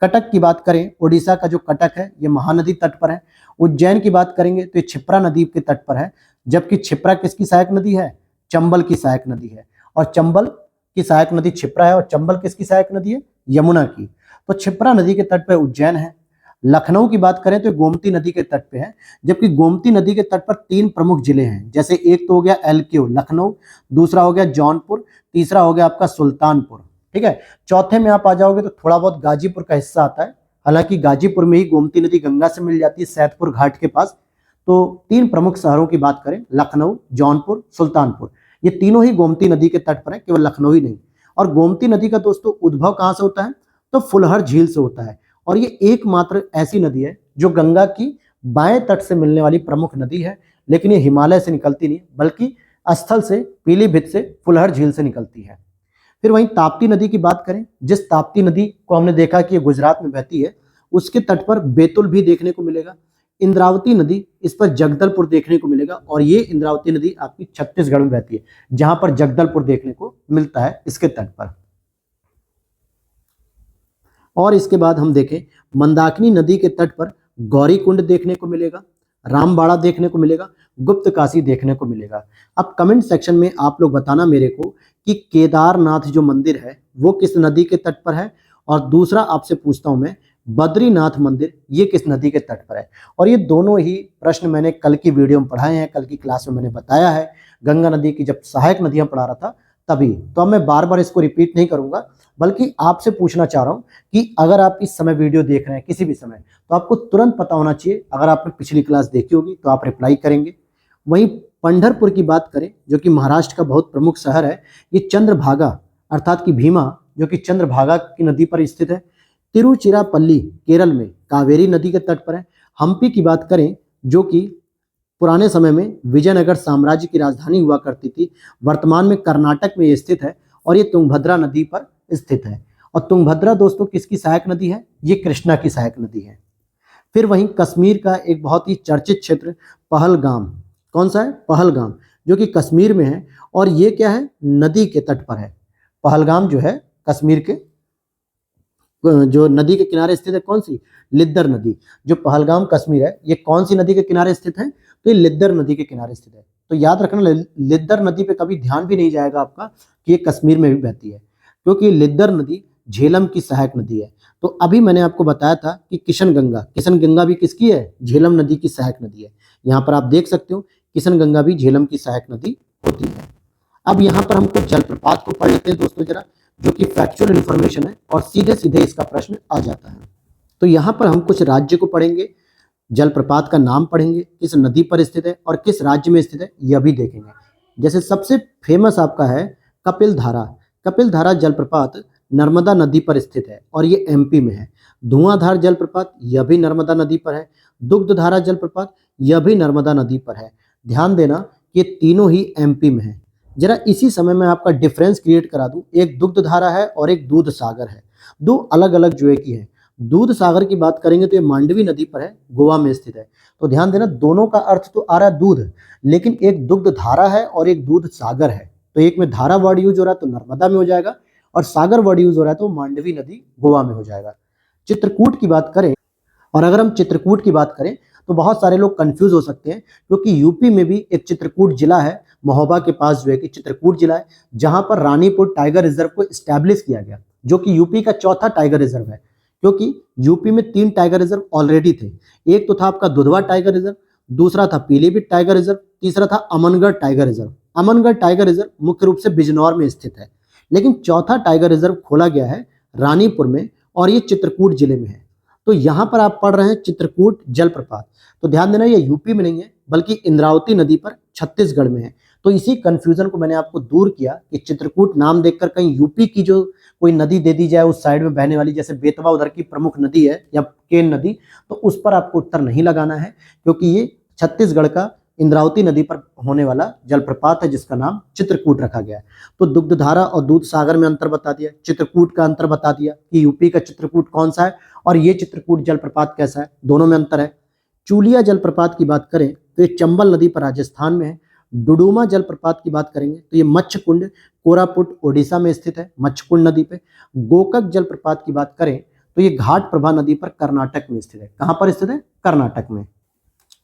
कटक की बात करें, उड़ीसा का जो कटक है ये महानदी तट पर है। उज्जैन की बात करेंगे तो ये क्षिप्रा नदी के तट पर है, जबकि क्षिप्रा किसकी सहायक नदी है? चंबल की सहायक नदी है। और चंबल की सहायक नदी क्षिप्रा है, और चंबल किसकी सहायक नदी है? यमुना की। तो क्षिप्रा नदी के तट पर उज्जैन है। लखनऊ की बात करें तो गोमती नदी के तट पे है, जबकि गोमती नदी के तट पर 3 प्रमुख जिले हैं। जैसे एक तो हो गया एलक्यू लखनऊ, दूसरा हो गया जौनपुर, तीसरा हो गया आपका सुल्तानपुर। ठीक है, चौथे में आप आ जाओगे तो थोड़ा बहुत गाजीपुर का हिस्सा आता है। हालांकि गाजीपुर में ही गोमती नदी गंगा से मिल जाती है, सैदपुर घाट के पास। तो 3 प्रमुख शहरों की बात करें, लखनऊ, जौनपुर, सुल्तानपुर, ये तीनों ही गोमती नदी के तट पर है, केवल लखनऊ ही नहीं। और गोमती नदी का दोस्तों उद्भव कहाँ से होता है? तो फुलहर झील से होता है। और ये एकमात्र ऐसी नदी है जो गंगा की बाएं तट से मिलने वाली प्रमुख नदी है। लेकिन ये हिमालय से निकलती नहीं, बल्कि स्थल से, पीलीभीत से, फुलहर झील से निकलती है। फिर वहीं ताप्ती नदी की बात करें, जिस ताप्ती नदी को हमने देखा कि ये गुजरात में बहती है, उसके तट पर बैतुल भी देखने को मिलेगा। इंद्रावती नदी, इस पर जगदलपुर देखने को मिलेगा। और ये इंद्रावती नदी आपकी छत्तीसगढ़ में बहती है, जहां पर जगदलपुर देखने को मिलता है इसके तट पर। और इसके बाद हम देखें, मंदाकिनी नदी के तट पर गौरी कुंड देखने को मिलेगा, रामबाड़ा देखने को मिलेगा, गुप्त काशी देखने को मिलेगा। अब कमेंट सेक्शन में आप लोग बताना मेरे को कि केदारनाथ जो मंदिर है वो किस नदी के तट पर है। और दूसरा आपसे पूछता हूं मैं, बद्रीनाथ मंदिर ये किस नदी के तट पर है। और ये दोनों ही प्रश्न मैंने कल की वीडियो में पढ़ाए हैं, कल की क्लास में मैंने बताया है, गंगा नदी की जब सहायक नदियां पढ़ा रहा था तभी। तो अब मैं बार बार इसको रिपीट नहीं करूंगा, बल्कि आपसे पूछना चाह रहा हूं कि अगर आप इस समय वीडियो देख रहे हैं किसी भी समय, तो आपको तुरंत पता होना चाहिए। अगर आपने पिछली क्लास देखी होगी तो आप रिप्लाई करेंगे। वहीं पंढरपुर की बात करें, जो कि महाराष्ट्र का बहुत प्रमुख शहर है, ये चंद्रभागा अर्थात कि भीमा, जो कि चंद्रभागा की नदी पर स्थित है। तिरुचिरापल्ली केरल में कावेरी नदी के तट पर है। हम्पी की बात करें, जो कि पुराने समय में विजयनगर साम्राज्य की राजधानी हुआ करती थी, वर्तमान में कर्नाटक में ये स्थित है। और ये तुंगभद्रा नदी पर स्थित है। और तुंगभद्रा दोस्तों किसकी सहायक नदी है? ये कृष्णा की सहायक नदी है। फिर वहीं कश्मीर का एक बहुत ही चर्चित क्षेत्र पहलगाम, कौन सा है? पहलगाम, जो कि कश्मीर में है। और ये क्या है? नदी के तट पर है। पहलगाम जो है कश्मीर के जो नदी के किनारे स्थित है, कौन सी? लिद्दर नदी। जो पहलगाम कश्मीर है, ये कौन सी नदी के किनारे स्थित है? तो ये लिद्दर नदी के किनारे स्थित है। तो याद रखना, लिद्दर नदी पे कभी ध्यान भी नहीं जाएगा आपका कि ये कश्मीर में भी बहती है, क्योंकि लिद्दर नदी झेलम की सहायक नदी है। तो अभी मैंने आपको बताया था कि किशन गंगा भी किसकी है? झेलम नदी की सहायक नदी है। यहाँ पर आप देख सकते हो किशन गंगा भी झेलम की सहायक नदी होती है। अब यहाँ पर हमको जलप्रपात को पढ़ लेते हैं दोस्तों जरा, जो कि फैक्चुअल इन्फॉर्मेशन है और सीधे सीधे इसका प्रश्न आ जाता है। तो यहाँ पर हम कुछ राज्य को पढ़ेंगे, जलप्रपात का नाम पढ़ेंगे, किस नदी पर स्थित है और किस राज्य में स्थित है यह भी देखेंगे। जैसे सबसे फेमस आपका है कपिल धारा जलप्रपात नर्मदा नदी पर स्थित है और ये एमपी में है। धुआंधार जलप्रपात यह भी नर्मदा नदी पर है। दुग्धधारा जलप्रपात यह भी नर्मदा नदी पर है। ध्यान देना कि ये तीनों ही एमपी में है। जरा इसी समय में आपका डिफरेंस क्रिएट करा दूं, एक दुग्धधारा है और एक दूध सागर है, दो अलग अलग जो है की है। दूध सागर की बात करेंगे तो ये मांडवी नदी पर है, गोवा में स्थित है। तो ध्यान देना, दोनों का अर्थ तो आ रहा है दूध, लेकिन एक दुग्ध धारा है और एक दूध सागर है। तो एक में धारा वर्ड यूज हो रहा है तो नर्मदा में हो जाएगा, और सागर वर्ड यूज हो रहा है तो मांडवी नदी गोवा में हो जाएगा। चित्रकूट की बात करें, और अगर हम चित्रकूट की बात करें तो बहुत सारे लोग कंफ्यूज हो सकते हैं, क्योंकि यूपी में भी एक चित्रकूट जिला है, महोबा के पास जो है कि चित्रकूट जिला है, जहां पर रानीपुर टाइगर रिजर्व को स्टैब्लिश किया गया, जो कि यूपी का चौथा टाइगर रिजर्व है। क्योंकि यूपी में 3 टाइगर रिजर्व ऑलरेडी थे। एक तो था आपका दुधवा टाइगर रिजर्व, दूसरा था पीलीभीत टाइगर रिजर्व, तीसरा था Amangarh tiger reserve. Amangarh tiger reserve मुख्य रूप से बिजनौर में स्थित है, लेकिन चौथा टाइगर रिजर्व खोला गया है रानीपुर में, और ये चित्रकूट जिले में है। तो यहाँ पर आप पढ़ रहे हैं चित्रकूट जलप्रपात। तो ध्यान देना, ये यूपी में नहीं है, बल्कि इंद्रावती नदी पर छत्तीसगढ़ में है। तो इसी कंफ्यूजन को मैंने आपको दूर किया कि चित्रकूट नाम देखकर कहीं यूपी की जो कोई नदी दे दी जाए उस साइड में बहने वाली, जैसे बेतवा उधर की प्रमुख नदी है या केन नदी, तो उस पर आपको उत्तर नहीं लगाना है, क्योंकि ये छत्तीसगढ़ का इंद्रावती नदी पर होने वाला जलप्रपात है जिसका नाम चित्रकूट रखा गया है। तो दुग्धधारा और दूध सागर में अंतर बता दिया, चित्रकूट का अंतर बता दिया कि यूपी का चित्रकूट कौन सा है और ये चित्रकूट जलप्रपात कैसा है, दोनों में अंतर है। चूलिया जलप्रपात की बात करें तो ये चंबल नदी पर राजस्थान में है। डुडुमा जलप्रपात की बात करेंगे तो ये मच्छकुंड कोरापुट ओडिशा में स्थित है, मच्छकुंड नदी पे। गोकक जलप्रपात की बात करें तो ये घाट प्रभा नदी पर कर्नाटक में स्थित है। कहाँ पर स्थित है? कर्नाटक में।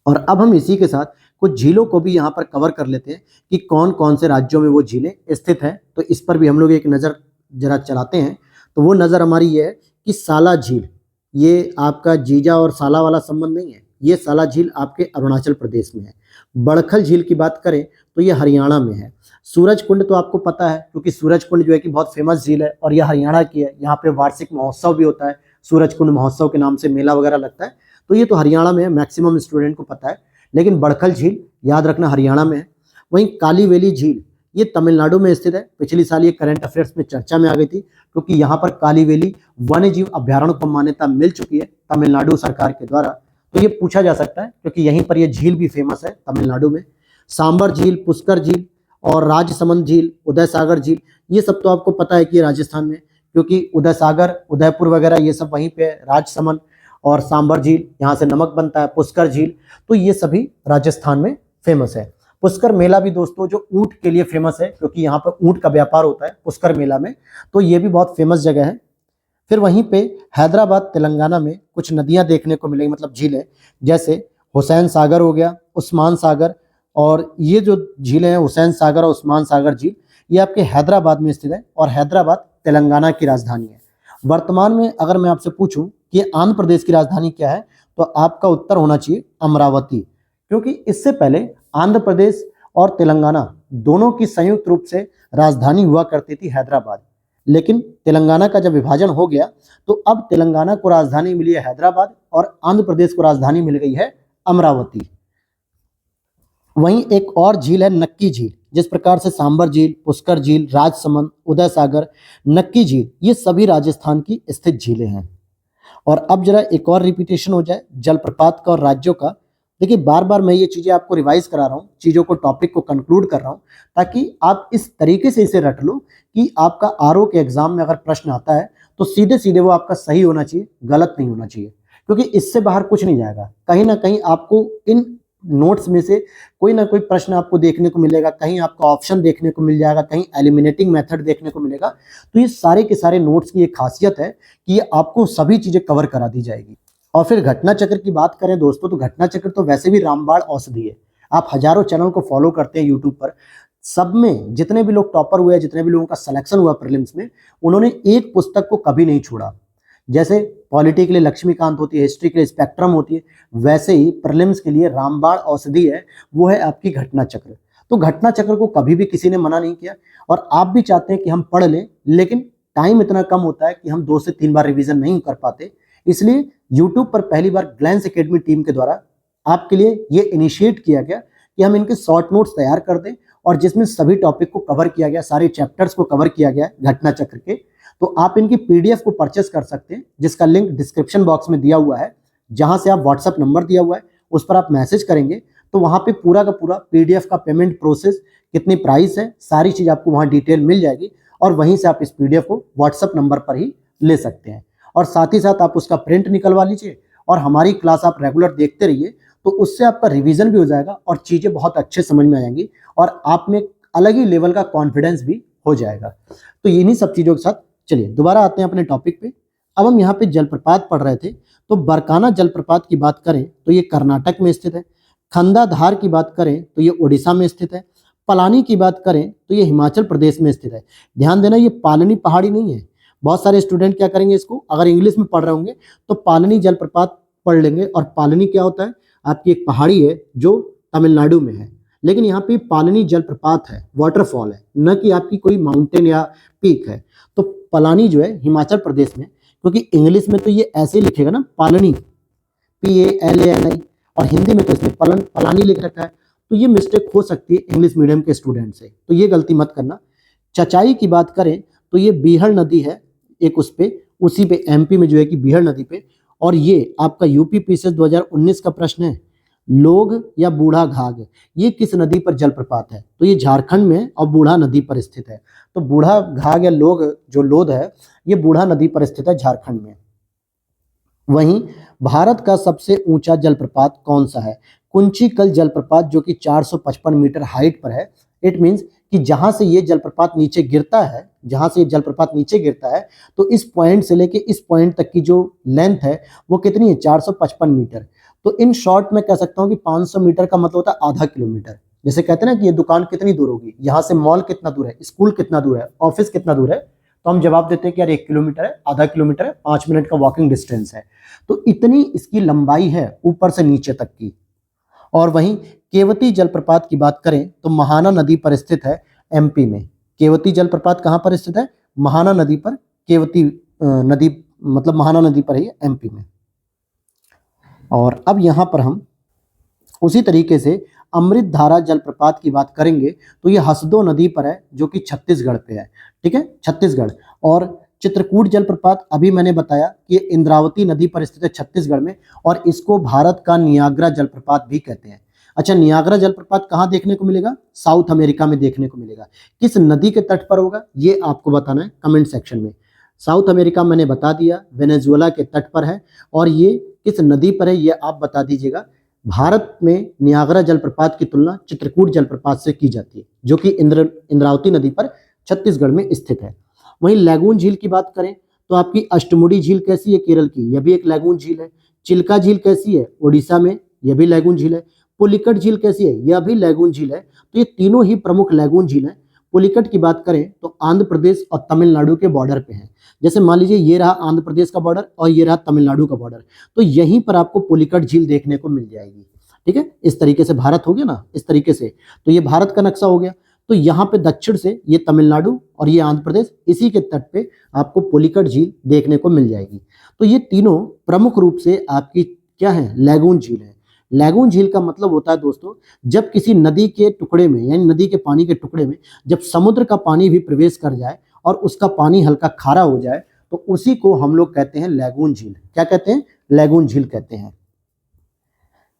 और अब हम इसी के साथ कुछ झीलों को भी यहाँ पर कवर कर लेते हैं कि कौन कौन से राज्यों में वो झीलें स्थित हैं। तो इस पर भी हम लोग एक नज़र जरा चलाते हैं। तो वो नज़र हमारी ये है कि साला झील, ये आपका जीजा और साला वाला संबंध नहीं है, ये साला झील आपके अरुणाचल प्रदेश में है। बड़खल झील की बात करें तो ये हरियाणा में है। सूरज कुंड तो आपको पता है, क्योंकि सूरज कुंड जो है कि बहुत फेमस झील है और यह हरियाणा की है। यहाँ पे वार्षिक महोत्सव भी होता है, सूरज कुंड महोत्सव के नाम से मेला वगैरह लगता है। तो ये तो हरियाणा में है, मैक्सिमम स्टूडेंट को पता है। लेकिन बड़खल झील याद रखना हरियाणा में है। वहीं कालीवेली झील ये तमिलनाडु में स्थित है। पिछली साल ये करंट अफेयर्स में चर्चा में आ गई थी, क्योंकि यहाँ पर कालीवेली वन्य जीव अभ्यारण्य को मान्यता मिल चुकी है तमिलनाडु सरकार के द्वारा। तो ये पूछा जा सकता है, क्योंकि यहीं पर ये झील भी फेमस है तमिलनाडु में। सांबर झील, पुष्कर झील और राजसमंद झील, उदय सागर झील, ये सब तो आपको पता है कि ये राजस्थान में, क्योंकि उदय सागर, उदयपुर वगैरह ये सब वहीं पे है। राजसमंद और सांबर झील, यहाँ से नमक बनता है। पुष्कर झील, तो ये सभी राजस्थान में फेमस है। पुष्कर मेला भी दोस्तों जो ऊंट के लिए फेमस है, क्योंकि यहाँ पर ऊंट का व्यापार होता है पुष्कर मेला में, तो ये भी बहुत फेमस जगह है। फिर वहीं पे हैदराबाद तेलंगाना में कुछ नदियां देखने को मिलेंगी, मतलब झीलें, जैसे हुसैन सागर हो गया, उस्मान सागर, और ये जो झीलें हैं हुसैन सागर और उस्मान सागर झील, ये आपके हैदराबाद में स्थित है और हैदराबाद तेलंगाना की राजधानी है। वर्तमान में अगर मैं आपसे पूछूं कि आंध्र प्रदेश की राजधानी क्या है, तो आपका उत्तर होना चाहिए अमरावती, क्योंकि इससे पहले आंध्र प्रदेश और तेलंगाना दोनों की संयुक्त रूप से राजधानी हुआ करती थी हैदराबाद। लेकिन तेलंगाना का जब विभाजन हो गया तो अब तेलंगाना को राजधानी मिली है हैदराबाद और आंध्र प्रदेश को राजधानी मिल गई है अमरावती। वहीं एक और झील है नक्की झील। जिस प्रकार से सांबर झील, पुष्कर झील, राजसमंद, उदय सागर, नक्की झील, ये सभी राजस्थान की स्थित झीलें हैं। और अब जरा एक और रिपीटेशन हो जाए जलप्रपात का और राज्यों का। देखिए बार बार मैं ये चीज़ें आपको रिवाइज करा रहा हूँ, चीज़ों को, टॉपिक को कंक्लूड कर रहा हूँ, ताकि आप इस तरीके से इसे रट लो कि आपका आरओ के एग्जाम में अगर प्रश्न आता है तो सीधे सीधे वो आपका सही होना चाहिए, गलत नहीं होना चाहिए, क्योंकि इससे बाहर कुछ नहीं जाएगा। कहीं ना कहीं आपको इन नोट्स में से कोई ना कोई प्रश्न आपको देखने को मिलेगा, कहीं आपका ऑप्शन देखने को मिल जाएगा, कहीं एलिमिनेटिंग मेथड देखने को मिलेगा। तो ये सारे के सारे नोट्स की एक खासियत है कि ये आपको सभी चीज़ें कवर करा दी जाएगी। और फिर घटना चक्र की बात करें दोस्तों, तो घटना चक्र तो वैसे भी रामबाण औषधि है। आप हजारों चैनल को फॉलो करते हैं यूट्यूब पर, सब में जितने भी लोग टॉपर हुए, जितने भी लोगों का सिलेक्शन हुआ प्रीलिम्स में, उन्होंने एक पुस्तक को कभी नहीं छोड़ा। जैसे पॉलिटी के लिए लक्ष्मीकांत होती है, हिस्ट्री के लिए स्पेक्ट्रम होती है, वैसे ही प्रीलिम्स के लिए रामबाण औषधि है, वो है आपकी घटना चक्र। तो घटना चक्र को कभी भी किसी ने मना नहीं किया, और आप भी चाहते हैं कि हम पढ़ लें, लेकिन टाइम इतना कम होता है कि हम 2 से 3 बार रिवीजन नहीं कर पाते। इसलिए यूट्यूब पर पहली बार ग्लैंस एकेडमी टीम के द्वारा आपके लिए ये इनिशिएट किया गया कि हम इनके शॉर्ट नोट्स तैयार कर दें, और जिसमें सभी टॉपिक को कवर किया गया, सारे चैप्टर्स को कवर किया गया घटना चक्र के। तो आप इनकी पीडीएफ को परचेस कर सकते हैं, जिसका लिंक डिस्क्रिप्शन बॉक्स में दिया हुआ है, जहां से आप व्हाट्सएप नंबर दिया हुआ है उस पर आप मैसेज करेंगे तो वहां पे पूरा का पूरा पीडीएफ का पेमेंट प्रोसेस, कितनी प्राइस है, सारी चीज आपको वहां डिटेल मिल जाएगी, और वहीं से आप इस पीडीएफ को व्हाट्सएप नंबर पर ही ले सकते हैं। और साथ ही साथ आप उसका प्रिंट निकलवा लीजिए और हमारी क्लास आप रेगुलर देखते रहिए, तो उससे आपका रिवीजन भी हो जाएगा और चीज़ें बहुत अच्छे समझ में आ जाएंगी और आप में अलग ही लेवल का कॉन्फिडेंस भी हो जाएगा। तो इन्हीं सब चीज़ों के साथ चलिए दोबारा आते हैं अपने टॉपिक पे। अब हम यहाँ पे जलप्रपात पढ़ रहे थे, तो बरकाना जलप्रपात की बात करें तो ये कर्नाटक में स्थित है। खंडाधार की बात करें तो ये उड़ीसा में स्थित है। पलानी की बात करें तो ये हिमाचल प्रदेश में स्थित है। ध्यान देना, ये पालनी पहाड़ी नहीं है। बहुत सारे स्टूडेंट क्या करेंगे, इसको अगर इंग्लिश में पढ़ रहे होंगे तो पालनी जलप्रपात पढ़ लेंगे, और पालनी क्या होता है, आपकी एक पहाड़ी है जो तमिलनाडु में है, लेकिन यहाँ पे पालनी जलप्रपात है, वाटरफॉल है, न कि आपकी कोई माउंटेन या पीक है। तो पलानी जो है हिमाचल प्रदेश में, क्योंकि इंग्लिश में तो ये ऐसे ही लिखेगा ना, पालनी, PALANI, और हिंदी में तो इसमें पलानी लिख रखा है, तो ये मिस्टेक हो सकती है इंग्लिश मीडियम के स्टूडेंट से, तो ये गलती मत करना। चचाई की बात करें तो ये बीहड़ नदी है एक, उसी पे MP में जो है कि बीहड़ नदी पे, और ये आपका यूपी पीसीएस 2019 का प्रश्न है, लोग या बूढ़ा घाघ, ये किस नदी पर जलप्रपात है, तो ये झारखंड में और बूढ़ा नदी पर स्थित है। तो बूढ़ा घाघ या लोग जो लोध है, ये बूढ़ा नदी पर स्थित है झारखंड में। वहीं भारत का सबसे ऊंचा जलप्रपात कौन सा है, कुंचिकल जलप्रपात, जो कि 455 मीटर हाइट पर है। इट मीन्स कि जहां से ये जलप्रपात नीचे गिरता है, तो इस पॉइंट से लेके इस पॉइंट तक की जो लेंथ है वो कितनी है, 455 मीटर। तो इन शॉर्ट में कह सकता हूँ कि 500 मीटर का मतलब होता है आधा किलोमीटर। जैसे कहते हैं ना कि ये दुकान कितनी दूर होगी, यहाँ से मॉल कितना दूर है, स्कूल कितना दूर है, ऑफिस कितना दूर है, तो हम जवाब देते हैं कि यार 1 किलोमीटर है, आधा किलोमीटर है, 5 मिनट का वॉकिंग डिस्टेंस है। तो इतनी इसकी लंबाई है ऊपर से नीचे तक की। और वहीं केवती जलप्रपात की बात करें तो महाना नदी पर स्थित है MP में। केवती जलप्रपात कहाँ पर स्थित है, महाना नदी पर। केवती नदी मतलब महाना नदी पर है MP में। और अब यहाँ पर हम उसी तरीके से अमृत धारा जलप्रपात की बात करेंगे तो ये हसदो नदी पर है, जो कि छत्तीसगढ़ पे है। ठीक है, छत्तीसगढ़। और चित्रकूट जलप्रपात अभी मैंने बताया कि ये इंद्रावती नदी पर स्थित है छत्तीसगढ़ में, और इसको भारत का नियाग्रा जलप्रपात भी कहते हैं। अच्छा, नियाग्रा जलप्रपात कहाँ देखने को मिलेगा, साउथ अमेरिका में देखने को मिलेगा। किस नदी के तट पर होगा ये आपको बताना है कमेंट सेक्शन में। साउथ अमेरिका मैंने बता दिया, वेनेजुएला के तट पर है, और ये किस नदी पर है ये आप बता दीजिएगा। भारत में नियाग्रा जलप्रपात की तुलना चित्रकूट जलप्रपात से की जाती है, जो कि इंद्रावती नदी पर छत्तीसगढ़ में स्थित है। वहीं लैगून झील की बात करें तो आपकी अष्टमुडी झील कैसी है, केरल की, यह भी एक लैगून झील है। चिल्का झील कैसी है, उड़ीसा में, यह भी लैगून झील है। पुलिकट झील कैसी है, यह भी लैगून झील है। तो ये तीनों ही प्रमुख लैगून झील हैं। पुलिकट की बात करें तो आंध्र प्रदेश और तमिलनाडु के बॉर्डर पे है। जैसे मान लीजिए ये रहा आंध्र प्रदेश का बॉर्डर और ये रहा तमिलनाडु का बॉर्डर, तो यहीं पर आपको पुलिकट झील देखने को मिल जाएगी। ठीक है, इस तरीके से भारत हो गया ना, इस तरीके से, तो ये भारत का नक्शा हो गया। तो यहाँ पे दक्षिण से ये तमिलनाडु और ये आंध्र प्रदेश, इसी के तट पे आपको पुलिकट झील देखने को मिल जाएगी। तो ये तीनों प्रमुख रूप से आपकी क्या है, लैगून झील है। लैगून झील का मतलब होता है दोस्तों, जब किसी नदी के टुकड़े में, यानी नदी के पानी के टुकड़े में जब समुद्र का पानी भी प्रवेश कर जाए और उसका पानी हल्का खारा हो जाए, तो उसी को हम लोग कहते हैं लैगून झील। क्या कहते हैं, लैगून झील कहते हैं।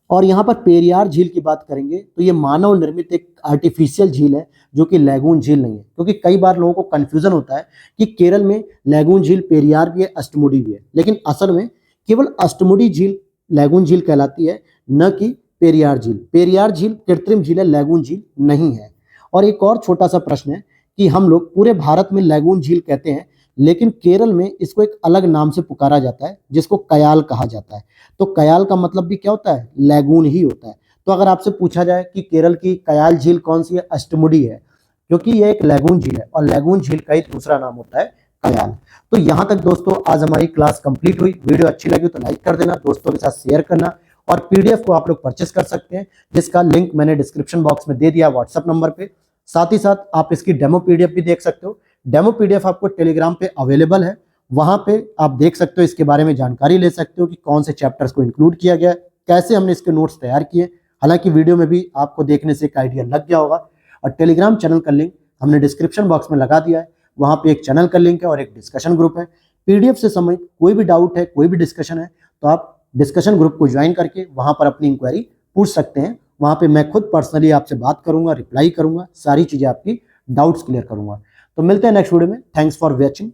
और यहाँ पर पेरियार झील की बात करेंगे तो ये मानव निर्मित एक आर्टिफिशियल झील है, जो कि लैगून झील नहीं है। क्योंकि कई बार लोगों को कंफ्यूजन होता है कि केरल में लैगून झील, पेरियार भी है, अष्टमुडी भी है, लेकिन असल में केवल अष्टमुडी झील लैगून झील कहलाती है, न कि पेरियार झील। पेरियार झील कृत्रिम झील है, लैगून झील नहीं है। और एक और छोटा सा प्रश्न है कि हम लोग पूरे भारत में लैगून झील कहते हैं, लेकिन केरल में इसको एक अलग नाम से पुकारा जाता है, जिसको कयाल कहा जाता है। तो कयाल का मतलब भी क्या होता है, लैगून ही होता है। तो अगर आपसे पूछा जाए कि केरल की कयाल झील कौन सी है, अष्टमुडी है, क्योंकि ये एक लैगून झील है, और लैगून झील का ही दूसरा नाम होता है कयाल। तो यहाँ तक दोस्तों आज हमारी क्लास कंप्लीट हुई। वीडियो अच्छी लगी तो लाइक कर देना, दोस्तों के साथ शेयर करना, और PDF को आप लोग परचेस कर सकते हैं, जिसका लिंक मैंने डिस्क्रिप्शन बॉक्स में दे दिया व्हाट्सएप नंबर पे। साथ ही साथ आप इसकी डेमो PDF भी देख सकते हो। डेमो PDF आपको टेलीग्राम पे अवेलेबल है, वहां पे आप देख सकते हो, इसके बारे में जानकारी ले सकते हो कि कौन से चैप्टर्स को इंक्लूड किया गया है, कैसे हमने इसके नोट्स तैयार किए। हालांकि वीडियो में भी आपको देखने से एक आइडिया लग गया होगा। और टेलीग्राम चैनल का लिंक हमने डिस्क्रिप्शन बॉक्स में लगा दिया है, वहाँ पे एक चैनल का लिंक है और एक डिस्कशन ग्रुप है। PDF से संबंधित कोई भी डाउट है, कोई भी डिस्कशन है, तो आप डिस्कशन ग्रुप को ज्वाइन करके वहाँ पर अपनी इंक्वायरी पूछ सकते हैं। वहाँ पे मैं खुद पर्सनली आपसे बात करूँगा, रिप्लाई करूँगा, सारी चीज़ें आपकी डाउट्स क्लियर करूँगा। तो मिलते हैं नेक्स्ट वीडियो में। Thanks for watching.